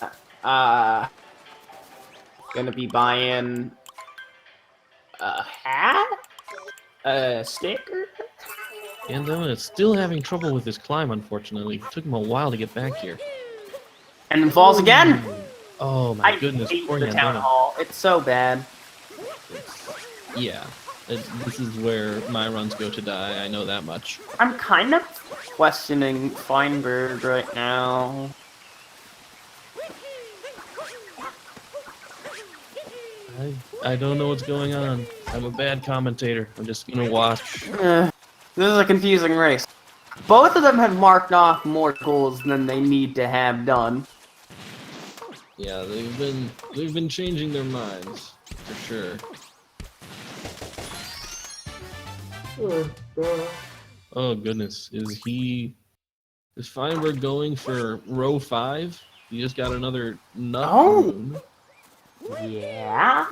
Gonna be buying a hat? A sticker? Yandema is still having trouble with his climb, unfortunately. It took him a while to get back here. And then falls again? Oh my I goodness, hate poor the town Yandema. hall. It's so bad. Yeah, this is where my runs go to die, I know that much. I'm kind of questioning Feinberg right now. I don't know what's going on. I'm a bad commentator. I'm just gonna watch. This is a confusing race. Both of them have marked off more goals than they need to have done. Yeah, they've been changing their minds for sure. Oh goodness, is Feinberg going for row 5? He just got another nut. Oh. Moon. Yeah.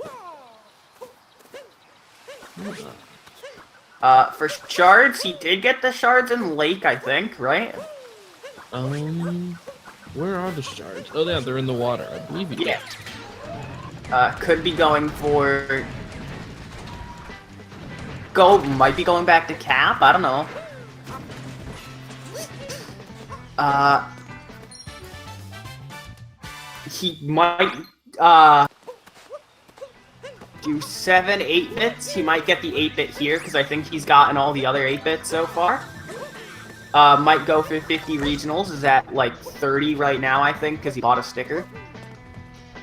For shards, he did get the shards in Lake, I think, right? Where are the shards? Oh yeah, they're in the water. I believe he did. Could be going for... Might be going back to Cap, I don't know. He might, do 7 8-bits. He might get the 8-bit here, because I think he's gotten all the other 8-bits so far. Might go for 50 regionals. Is at like 30 right now, I think, because he bought a sticker.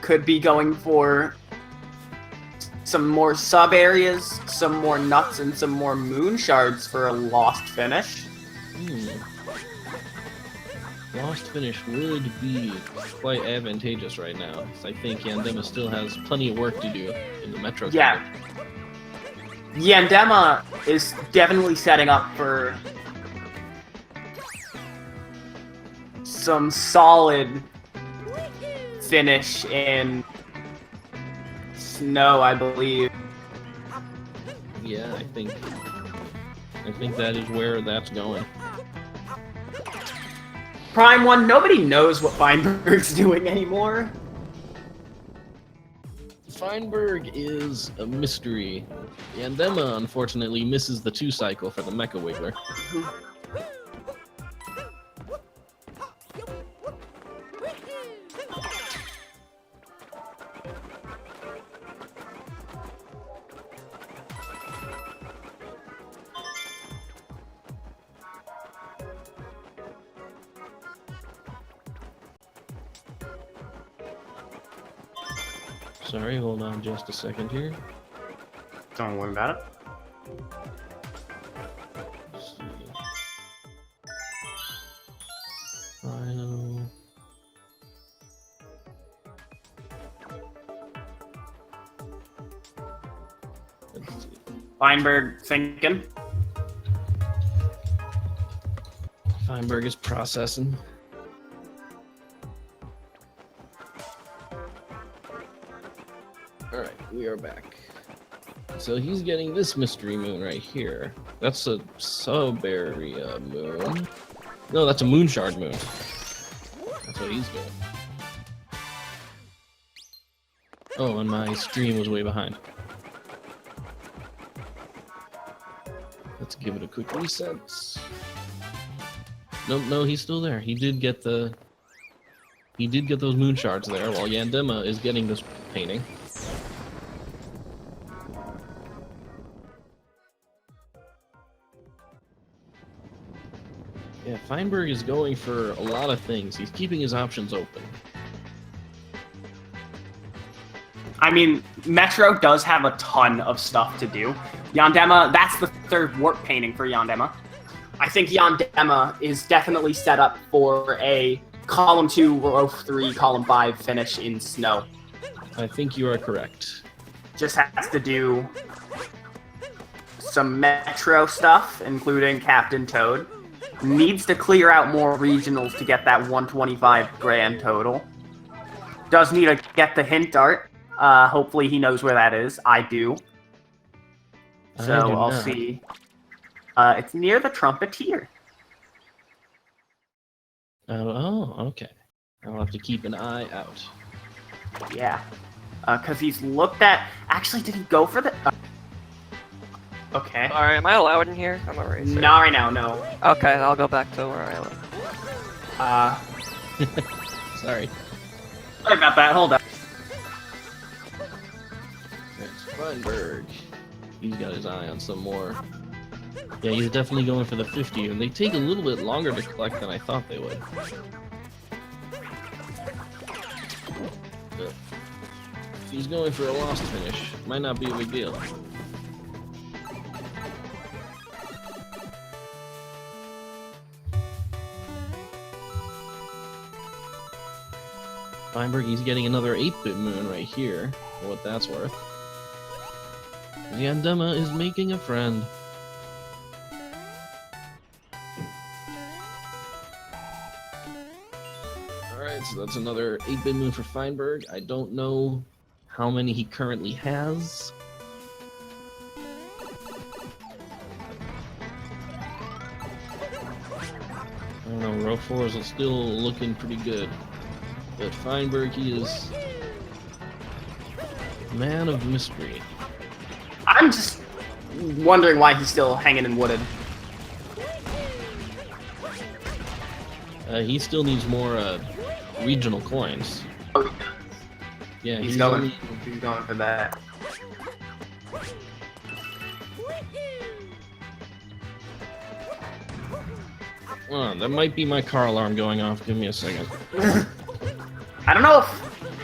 Could be going for some more sub areas, some more nuts, and some more moon shards for a lost finish. Lost finish would be quite advantageous right now. I think Yandema still has plenty of work to do in the Metro. Yeah. Yandema is definitely setting up for some solid finish in snow, I believe. Yeah, I think that is where that's going. Prime 1, nobody knows what Feinberg's doing anymore. Feinberg is a mystery. Yandema, unfortunately, misses the 2 cycle for the Mecha Wiggler. Sorry, hold on just a second here. Don't worry about it. Let's see. Final. Let's Feinberg thinking. Feinberg is processing. Alright, we are back. So he's getting this mystery moon right here. That's a Subaria moon. No, that's a moonshard moon. That's what he's doing. Oh, and my stream was way behind. Let's give it a quick reset. Nope, no, he's still there. He did get those moon shards there, while Yandema is getting this painting. Yeah, Feinberg is going for a lot of things. He's keeping his options open. I mean, Metro does have a ton of stuff to do. Yandema, that's the third warp painting for Yandema. I think Yandema is definitely set up for a column 2, row 3, column 5 finish in snow. I think you are correct. Just has to do some Metro stuff, including Captain Toad. Needs to clear out more regionals to get that 125 grand total. Does need to get the hint art. Hopefully he knows where that is. I do. So I'll see. It's near the Trumpeteer. Oh, okay. I'll have to keep an eye out. Yeah. Because he's looked at... Actually, did he go for the... Okay. Alright, am I allowed in here? I'm a racer. Not right now, no. Okay, I'll go back to where I live. Sorry. Sorry about that, hold up. It's Feinberg. He's got his eye on some more. Yeah, he's definitely going for the 50, and they take a little bit longer to collect than I thought they would. But if he's going for a lost finish, might not be a big deal. Feinberg, he's getting another 8-bit moon right here, for what that's worth. Yandema is making a friend. Alright, so that's another 8-bit moon for Feinberg. I don't know how many he currently has. I don't know, row 4 is still looking pretty good. But Feinberg, he is man of mystery. I'm just wondering why he's still hanging in Wooded. He still needs more regional coins. Yeah, He's going for that. Oh, that might be my car alarm going off. Give me a second. I don't know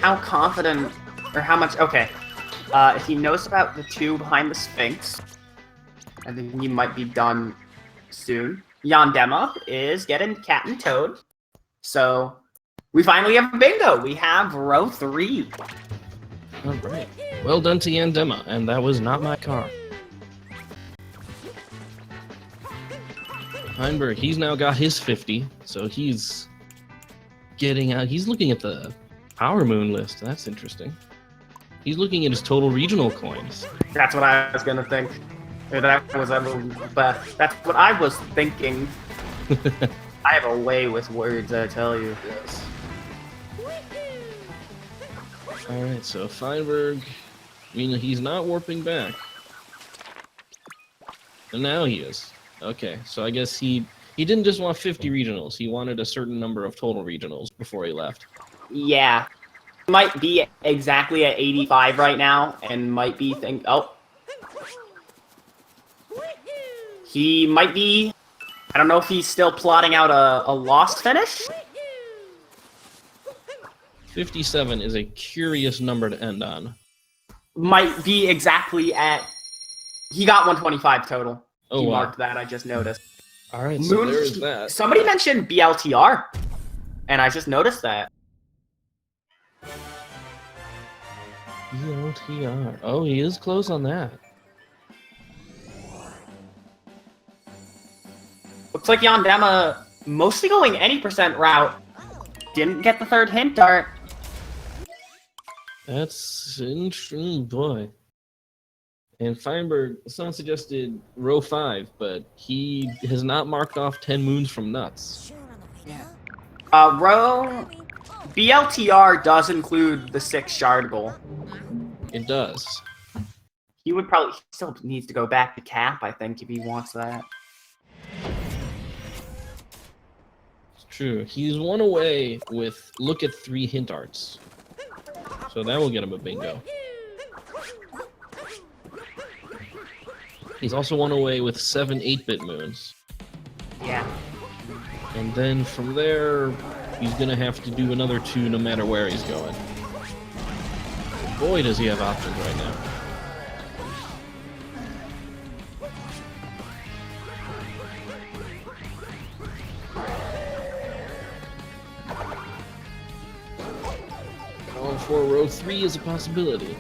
how confident or how much. Okay, if he knows about the 2 behind the Sphinx, I think he might be done soon. Yandema is getting Captain Toad, so we finally have a bingo. We have row 3. All right. Well done to Yandema, and that was not my car. Feinberg, he's now got his 50, so he's getting out. He's looking at the Power Moon list. That's interesting. He's looking at his total regional coins. That's what I was gonna think. Or that's what I was thinking. I have a way with words, I tell you. Yes. Alright, so Feinberg, I mean, he's not warping back. And now he is. Okay, so I guess he didn't just want 50 regionals, he wanted a certain number of total regionals before he left. Yeah. Might be exactly at 85 right now, and might be he might be... I don't know if he's still plotting out a lost finish? 57 is a curious number to end on. Might be exactly at... He got 125 total. Oh, he wow. marked that, I just noticed. Alright, so there's that. Somebody mentioned BLTR, and I just noticed that. BLTR. Oh, he is close on that. Looks like Yandema, mostly going any % route, didn't get the third hint dart. That's interesting, boy. And Feinberg, someone suggested row 5, but he has not marked off 10 moons from nuts. Row BLTR does include the 6 shard goal. It does. He would probably still needs to go back to cap, I think, if he wants that. It's true. He's one away with look at 3 hint arts. So that will get him a bingo. He's also one away with 7 8-bit moons. Yeah. And then from there, he's gonna have to do another 2 no matter where he's going. Boy, does he have options right now. For row 3 is a possibility.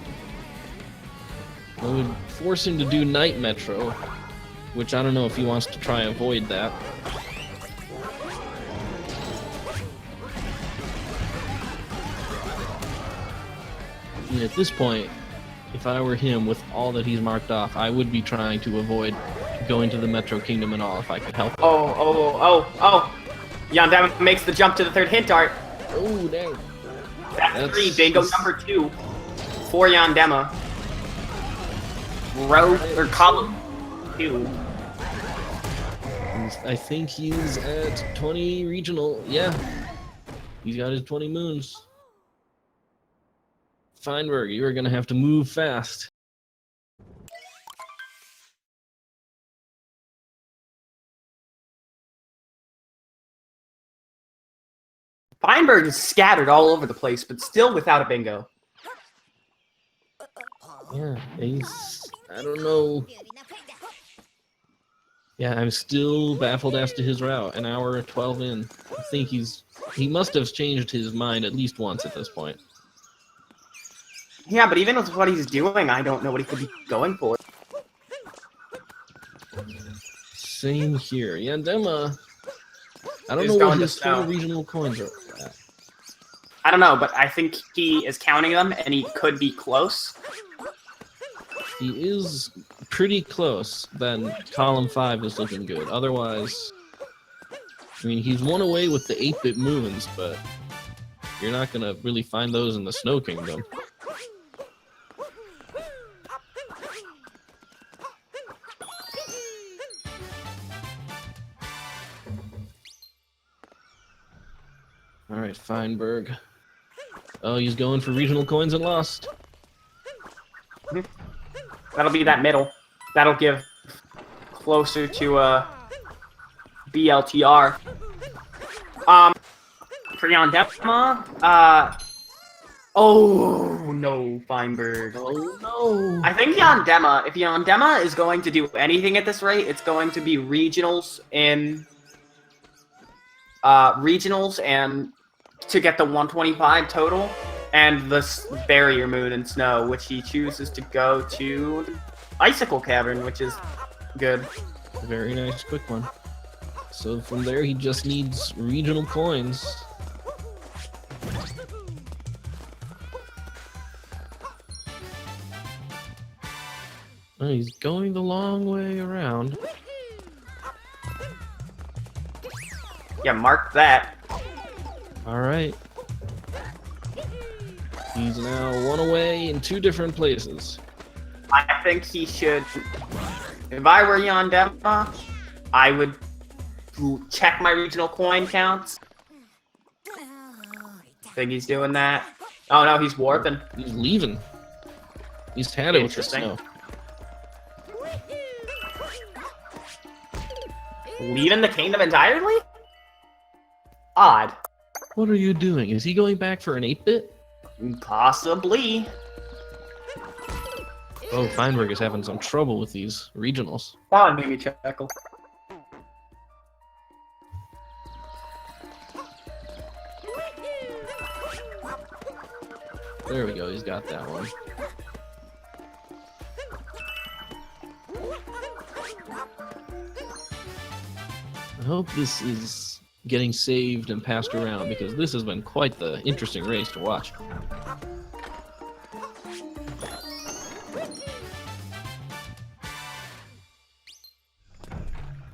I would force him to do Night Metro, which I don't know if he wants to try and avoid that. And at this point, if I were him with all that he's marked off, I would be trying to avoid going to the Metro Kingdom at all if I could help it. Oh. Yandema makes the jump to the third hint dart. Oh, dang. That's 3, bingo number 2 for Yandema. Row, or column 2. I think he's at 20 regional. Yeah. He's got his 20 moons. Feinberg, you are going to have to move fast. Feinberg is scattered all over the place, but still without a bingo. Yeah, I don't know. Yeah, I'm still baffled as to his route. An hour 12 in. I think he must have changed his mind at least once at this point. Yeah, but even with what he's doing, I don't know what he could be going for. Same here. Yandema, I don't He's know what going to his snow. total regional coins are at. I don't know, but I think he is counting them, and he could be close. He is pretty close. Then column 5 is looking good. Otherwise, I mean, he's one away with the 8-bit moons, but you're not going to really find those in the Snow Kingdom. Alright, Feinberg. Oh, he's going for regional coins and lost. That'll be that middle. That'll give closer to BLTR. For Yandema, oh no, Feinberg. Oh no. I think Yandema, if Yandema is going to do anything at this rate, it's going to be regionals and to get the 125 total, and the barrier moon and snow, which he chooses to go to Icicle Cavern, which is good. Very nice, quick one. So from there, he just needs regional coins. Oh, he's going the long way around. Yeah, mark that. All right. He's now one away in 2 different places. I think he should. If I were Yandema, I would check my regional coin counts. Think he's doing that. Oh no, he's warping. He's leaving. He's had it with the Interesting. snow. Leaving the kingdom entirely? Odd. What are you doing? Is he going back for an 8-bit? Possibly. Oh, Feinberg is having some trouble with these regionals. That one made me chuckle. There we go, he's got that one. hope this is getting saved and passed around, because this has been quite the interesting race to watch.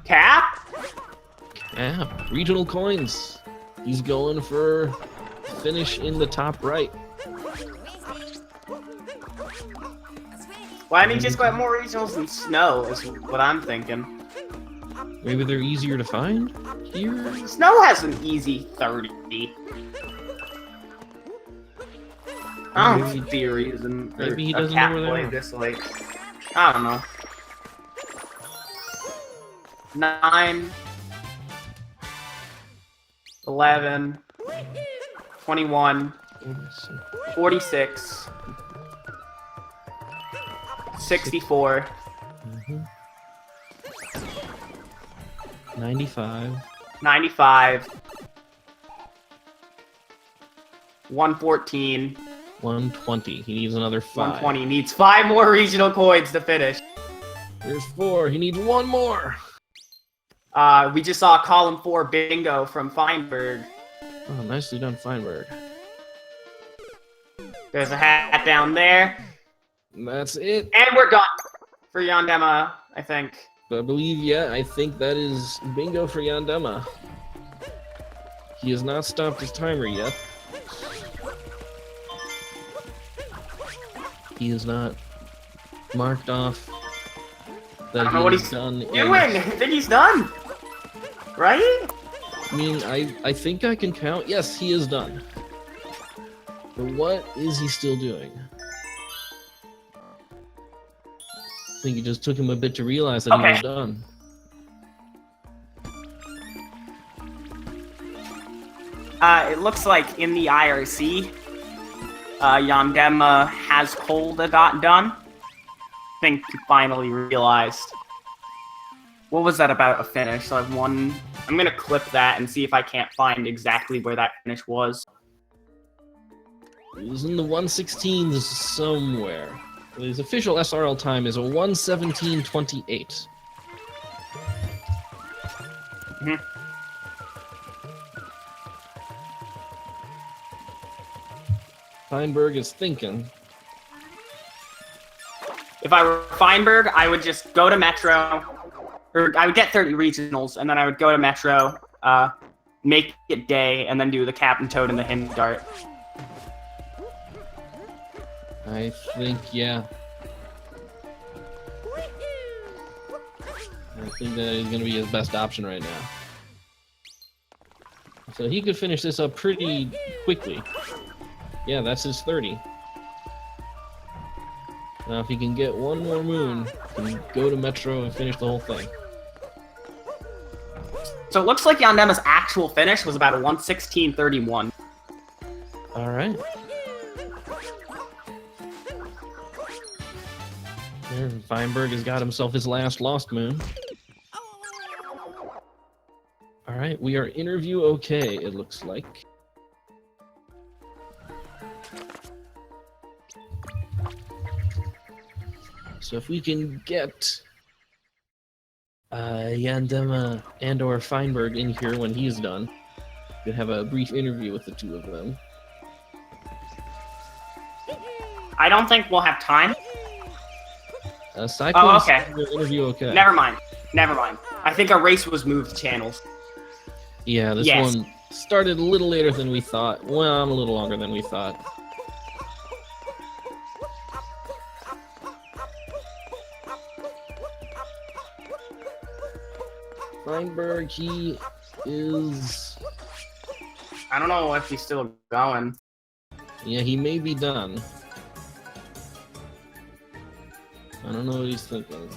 Cap? Yeah, regional coins. He's going for finish in the top right. Why didn't he just get more regionals than Snow, is what I'm thinking. Maybe they're easier to find here? Snow has an easy 30. I don't see a reason for Maybe he a doesn't Cat know where they play are. this late. I don't know. 9, 11, 21, 46, 64, 95. 95, 114, 120. He needs another 5. 120. He needs 5 more regional coins to finish. There's 4. He needs 1 more. We just saw column 4 bingo from Feinberg. Oh, nicely done, Feinberg. There's a hat down there. And that's it. And we're done for Yandema, I think. I believe, yeah, I think that is bingo for Yandema. He has not stopped his timer yet. He has not marked off that I don't know what he's done. doing. I think he's done. Right? I mean, I think I can count. Yes, he is done. But what is he still doing? I think it just took him a bit to realize that he was done. It looks like in the IRC, Yandema has pulled a got done. I think he finally realized. What was that about a finish? So I've won. I'm gonna clip that and see if I can't find exactly where that finish was. It was in the 116s somewhere. His official SRL time is a 1:17:28. Feinberg is thinking. If I were Feinberg, I would just go to Metro, or I would get 30 regionals, and then I would go to Metro, make it day, and then do the Captain Toad and the Hymn Dart. I think, yeah. I think that is going to be his best option right now. So he could finish this up pretty quickly. Yeah, that's his 30. Now if he can get 1 more moon, he can go to Metro and finish the whole thing. So it looks like Yandema's actual finish was about a 1:16:31. Alright. There, Feinberg has got himself his last lost moon. Alright, we are interview okay, it looks like. So if we can get Yandema and or Feinberg in here when he's done, we can have a brief interview with the two of them. I don't think we'll have time. Cyclone's okay. Interview okay. Never mind. I think a race was moved channels. Yeah, this one started a little later than we thought. Well, a little longer than we thought. Feinberg, he is... I don't know if he's still going. Yeah, he may be done. I don't know what he's thinking.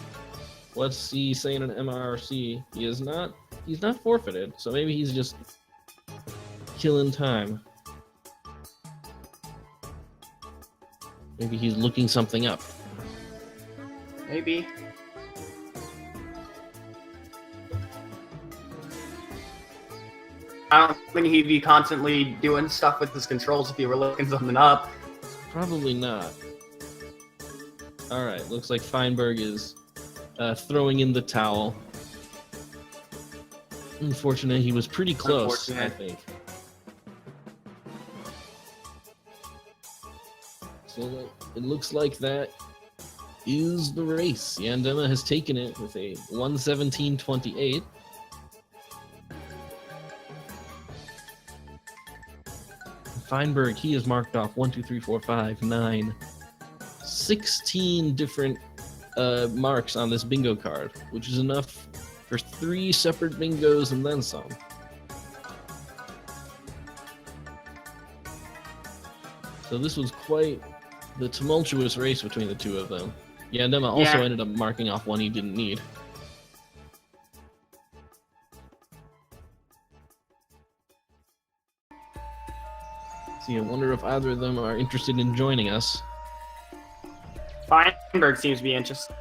What's he saying in MRC? He's not forfeited, so maybe he's just killing time. Maybe he's looking something up. Maybe. I don't think he'd be constantly doing stuff with his controls if he were looking something up. Probably not. Alright, looks like Feinberg is throwing in the towel. Unfortunately, he was pretty close, I Unfortunate. think. So it looks like that is the race. Yandema has taken it with a 1:17.28. Feinberg, he has marked off 1, 2, 3, 4, 5, 9, 16 different marks on this bingo card, which is enough for 3 separate bingos and then some. So this was quite the tumultuous race between the two of them. Yandema also ended up marking off one he didn't need. See, I wonder if either of them are interested in joining us. Feinberg seems to be interested.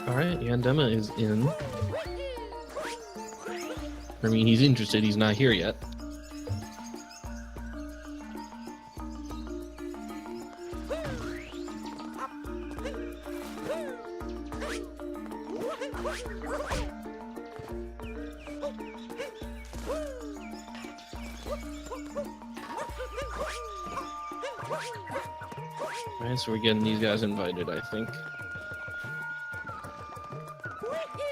Alright, Yandema is in. I mean, he's interested, he's not here yet. Alright, so we're getting these guys invited, I think.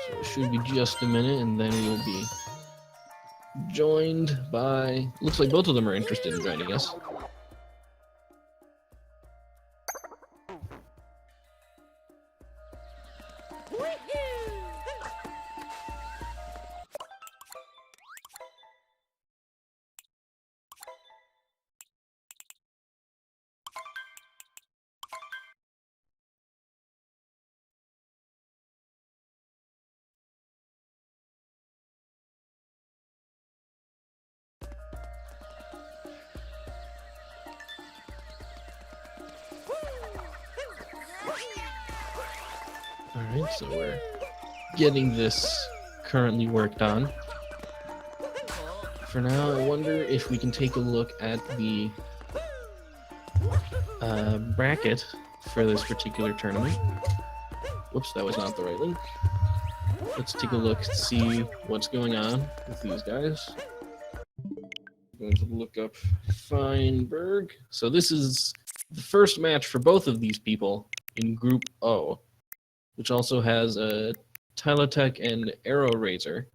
So it should be just a minute, and then we'll be joined by... Looks like both of them are interested in joining us. Alright, so we're getting this currently worked on. For now, I wonder if we can take a look at the bracket for this particular tournament. Whoops, that was not the right link. Let's take a look and see what's going on with these guys. I'm going to look up Feinberg. So this is the first match for both of these people in Group O, which also has Tylotech and Arrow Razor.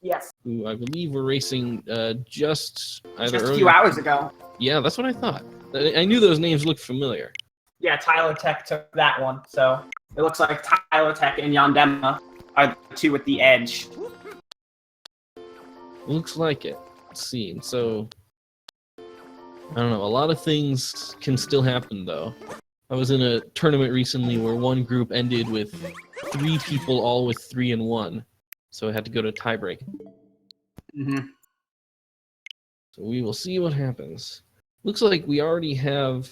Yes. Who I believe were racing just either Just a few hours ago. Yeah, that's what I thought. I knew those names looked familiar. Yeah, Tylotech took that one, so it looks like Tylotech and Yandema are the two at the edge. Looks like it. Let's see. So, I don't know. A lot of things can still happen, though. I was in a tournament recently where one group ended with 3 people all with 3 and 1. So I had to go to tiebreak. Mm-hmm. So we will see what happens. Looks like we already have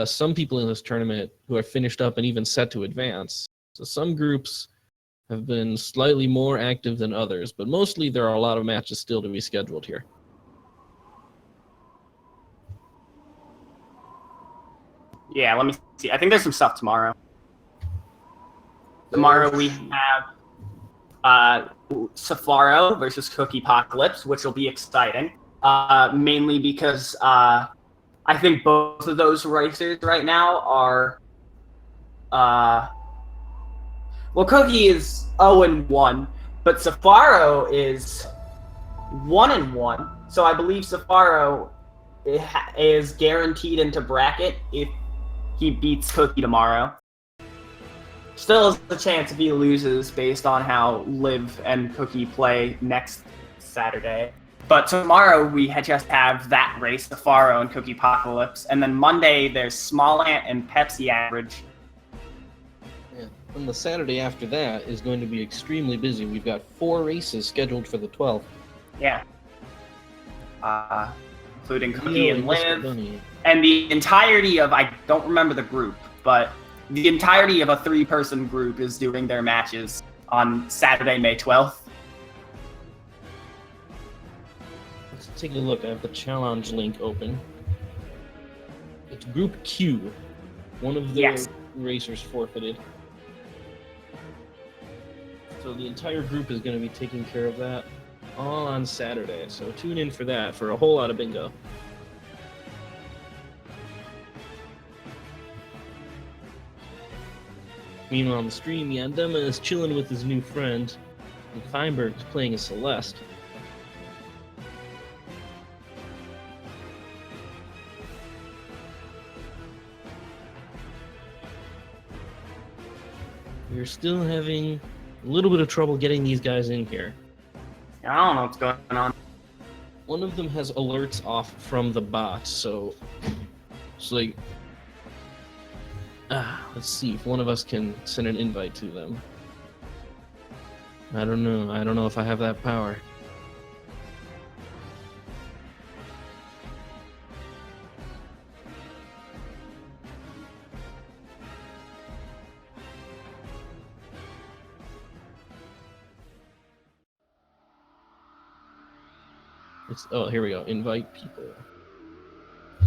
some people in this tournament who are finished up and even set to advance. So some groups have been slightly more active than others, but mostly there are a lot of matches still to be scheduled here. Yeah, let me see. I think there's some stuff tomorrow. Tomorrow we have Safaro versus Cookie Apocalypse, which will be exciting. Mainly because I think both of those racers right now are... well, Cookie is 0-1, but Safaro is 1-1. So I believe Safaro is guaranteed into bracket if he beats Cookie tomorrow. Still has a chance if he loses based on how Liv and Cookie play next Saturday. But tomorrow we just have that race, the Faro and Cookie Apocalypse. And then Monday there's Small Ant and Pepsi Average. Yeah. And the Saturday after that is going to be extremely busy. We've got 4 races scheduled for the 12th. Yeah. including Cookie and Mr. Liv, Bunny. and the entirety of, I don't remember the group, but the entirety of a 3-person group is doing their matches on Saturday, May 12th. Let's take a look. I have the challenge link open. It's Group Q. One of the racers forfeited. So the entire group is going to be taking care of that all on Saturday. So tune in for that for a whole lot of bingo. Meanwhile, on the stream, Yandema is chilling with his new friend, and Feinberg is playing as Celeste. We're still having a little bit of trouble getting these guys in here. I don't know what's going on. One of them has alerts off from the bot, so it's like, let's see if one of us can send an invite to them. I don't know if I have that power. Oh, here we go. Invite people.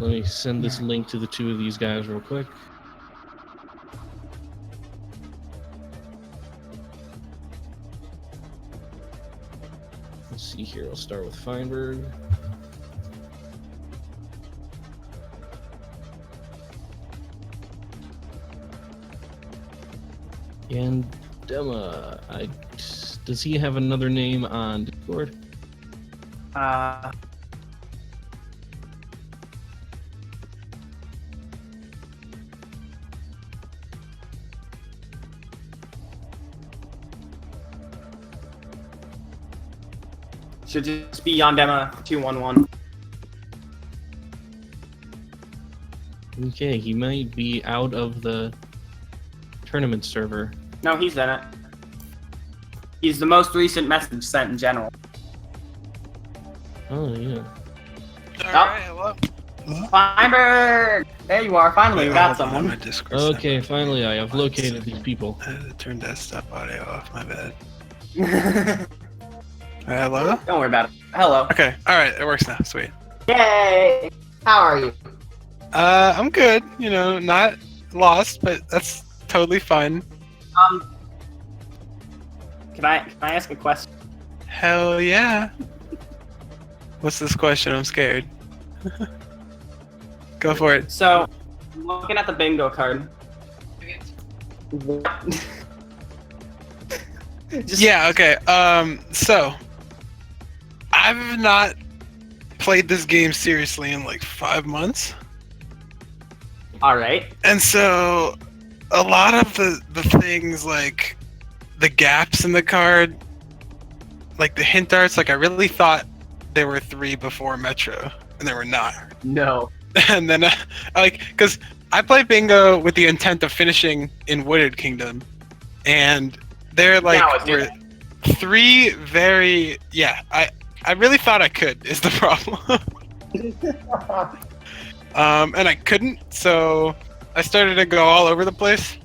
Let me send this link to the 2 of these guys real quick. Let's see here. I'll start with Feinberg. And Dema. Does he have another name on Discord? Should just be yandema211. Okay, he might be out of the tournament server. No, he's in it. He's the most recent message sent in general. Oh, yeah. Alright, hello. Feinberg! There you are, finally, we got someone. Okay, finally I have located these people. I had to turn desktop audio off, my bad. Hello? Don't worry about it. Hello. Okay, alright, it works now, sweet. Yay! How are you? I'm good, you know, not lost, but that's totally fine. Can I ask a question? Hell yeah. What's this question? I'm scared. Go for it. So, I'm looking at the bingo card. Yeah, okay. So I've not played this game seriously in like 5 months. Alright. And so a lot of the things, like the gaps in the card, like the hint darts, like I really thought there were 3 before Metro, and there were not. No. And then, because I play bingo with the intent of finishing in Wooded Kingdom, and there were 3 very, I really thought I could, is the problem. And I couldn't, so I started to go all over the place.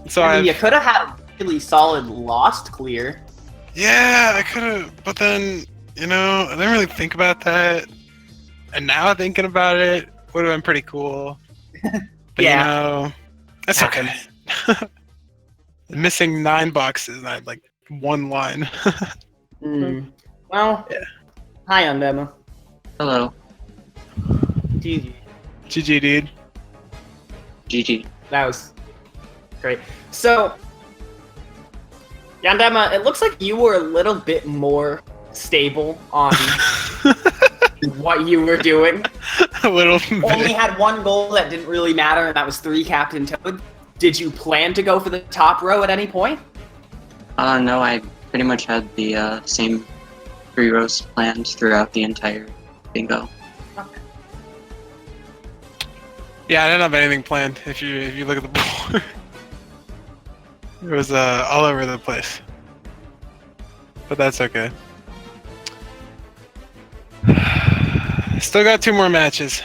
So you could have had a really solid lost clear. Yeah, I could have, but then, you know, I didn't really think about that. And now thinking about it would have been pretty cool. But Yeah. you know, that's okay. Missing 9 boxes and I had like 1 line. Well, yeah. Hi, Yandema. Hello. GG. GG, dude. GG. That was great. So, Yandema, it looks like you were a little bit more stable on what you were doing. A little bit. Only had 1 goal that didn't really matter, and that was 3 Captain Toad. Did you plan to go for the top row at any point? No, I pretty much had the same 3 rows planned throughout the entire bingo. Okay. Yeah, I didn't have anything planned. If you look at the board, it was all over the place. But that's okay. Still got 2 more matches.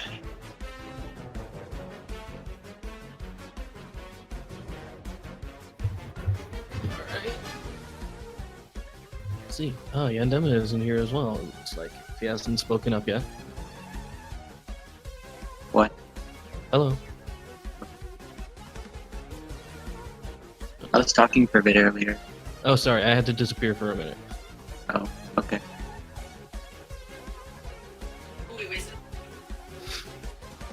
Let's see. Oh, Yandema is in here as well. It looks like if he hasn't spoken up yet. What? Hello. I was talking for a bit earlier. Oh, sorry. I had to disappear for a minute. Oh, okay.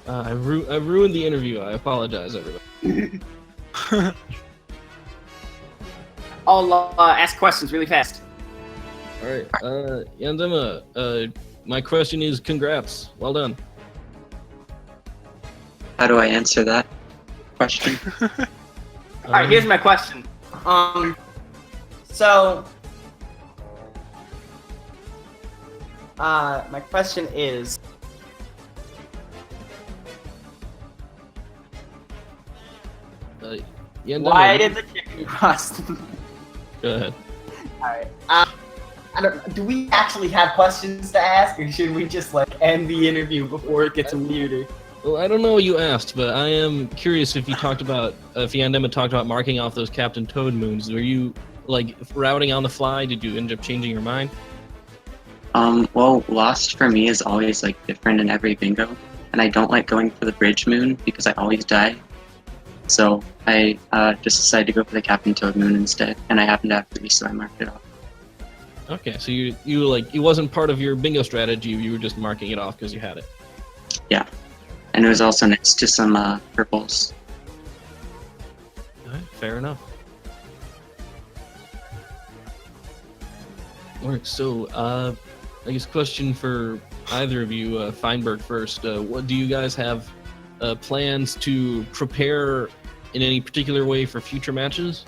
I ruined the interview. I apologize, everybody. I'll ask questions really fast. All right. Yandema, my question is congrats. Well done. How do I answer that question? All right, here's my question. My question is, Yandema, why did the chicken rust? Go ahead. Alright. Do we actually have questions to ask, or should we just end the interview before it gets weirder? Well, I don't know what you asked, but I am curious if you talked about if Yandema talked about marking off those Captain Toad moons. Were you routing on the fly? Did you end up changing your mind? Well, Lost for me is always different in every bingo, and I don't like going for the bridge moon because I always die. So I just decided to go for the Captain Toad moon instead, and I happened to have 3, so I marked it off. Okay, so you it wasn't part of your bingo strategy. You were just marking it off because you had it. Yeah, and it was also next to some purples. All right, fair enough. All right, so I guess question for either of you, Feinberg first. What do you guys have plans to prepare in any particular way for future matches?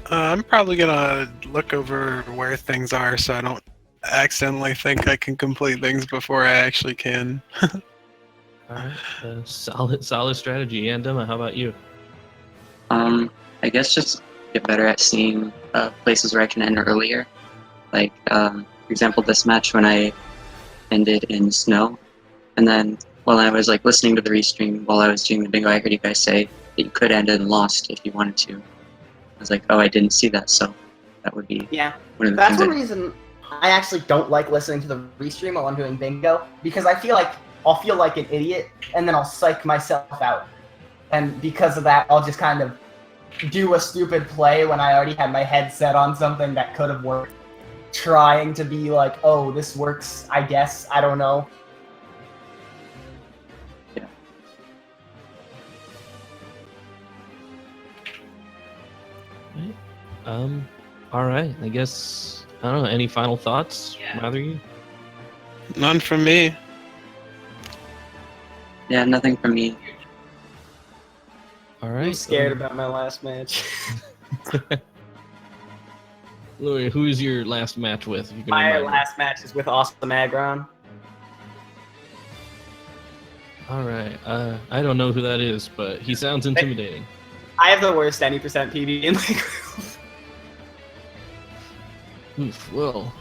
I'm probably gonna look over where things are so I don't accidentally think I can complete things before I actually can. All right, solid strategy. Yandema, how about you? I guess just get better at seeing places where I can end earlier. For example, this match when I ended in snow, and then while I was listening to the restream while I was doing the bingo, I heard you guys say that you could end in Lost if you wanted to. I was like, oh, I didn't see that, so that would be one of the That's things. one reason I actually don't like listening to the restream while I'm doing bingo, because I feel like I'll feel like an idiot, and then I'll psych myself out. And because of that, I'll just kind of do a stupid play when I already had my head set on something that could have worked. Trying to be like, oh, this works, I guess, I don't know. Yeah. All right. I guess I don't know. Any final thoughts, either of you? None from me. Yeah, nothing from me. All right. I'm scared about my last match. Louis, who is your last match with? If you can My remind me? last match is with Awesome Agron. All right. I don't know who that is, but he sounds intimidating. I have the worst any percent PB in my group. Oof, well.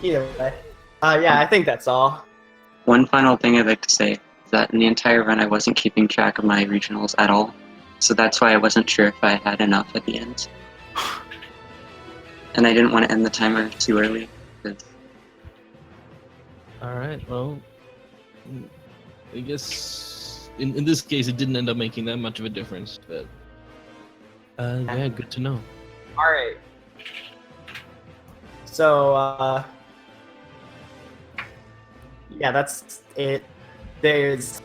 Either way. Yeah, I think that's all. One final thing I'd like to say is that in the entire run I wasn't keeping track of my regionals at all, so that's why I wasn't sure if I had enough at the end. And I didn't want to end the timer too early. All right. Well, I guess in this case it didn't end up making that much of a difference, but yeah, good to know. All right. So, yeah, that's it. There's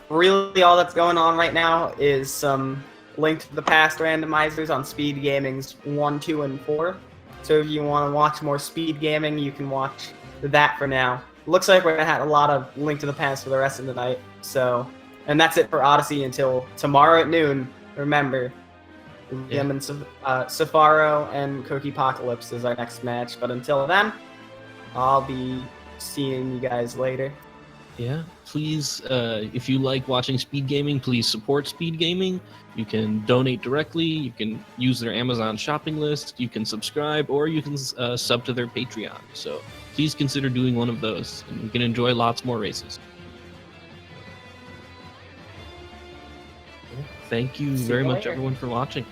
really all that's going on right now is some Link to the Past randomizers on Speed Gaming's 1, 2, and 4. So if you want to watch more Speed Gaming, you can watch that for now. Looks like we're going to have a lot of Link to the Past for the rest of the night. So, and that's it for Odyssey until tomorrow at noon. Remember, Yem and Safaro and Cookie Apocalypse is our next match. But until then, I'll be seeing you guys later. Yeah, please, if you like watching Speed Gaming, please support Speed Gaming. You can donate directly, you can use their Amazon shopping list, you can subscribe, or you can sub to their Patreon. So please consider doing one of those, and you can enjoy lots more races. Thank you See very you much, later. everyone, for watching.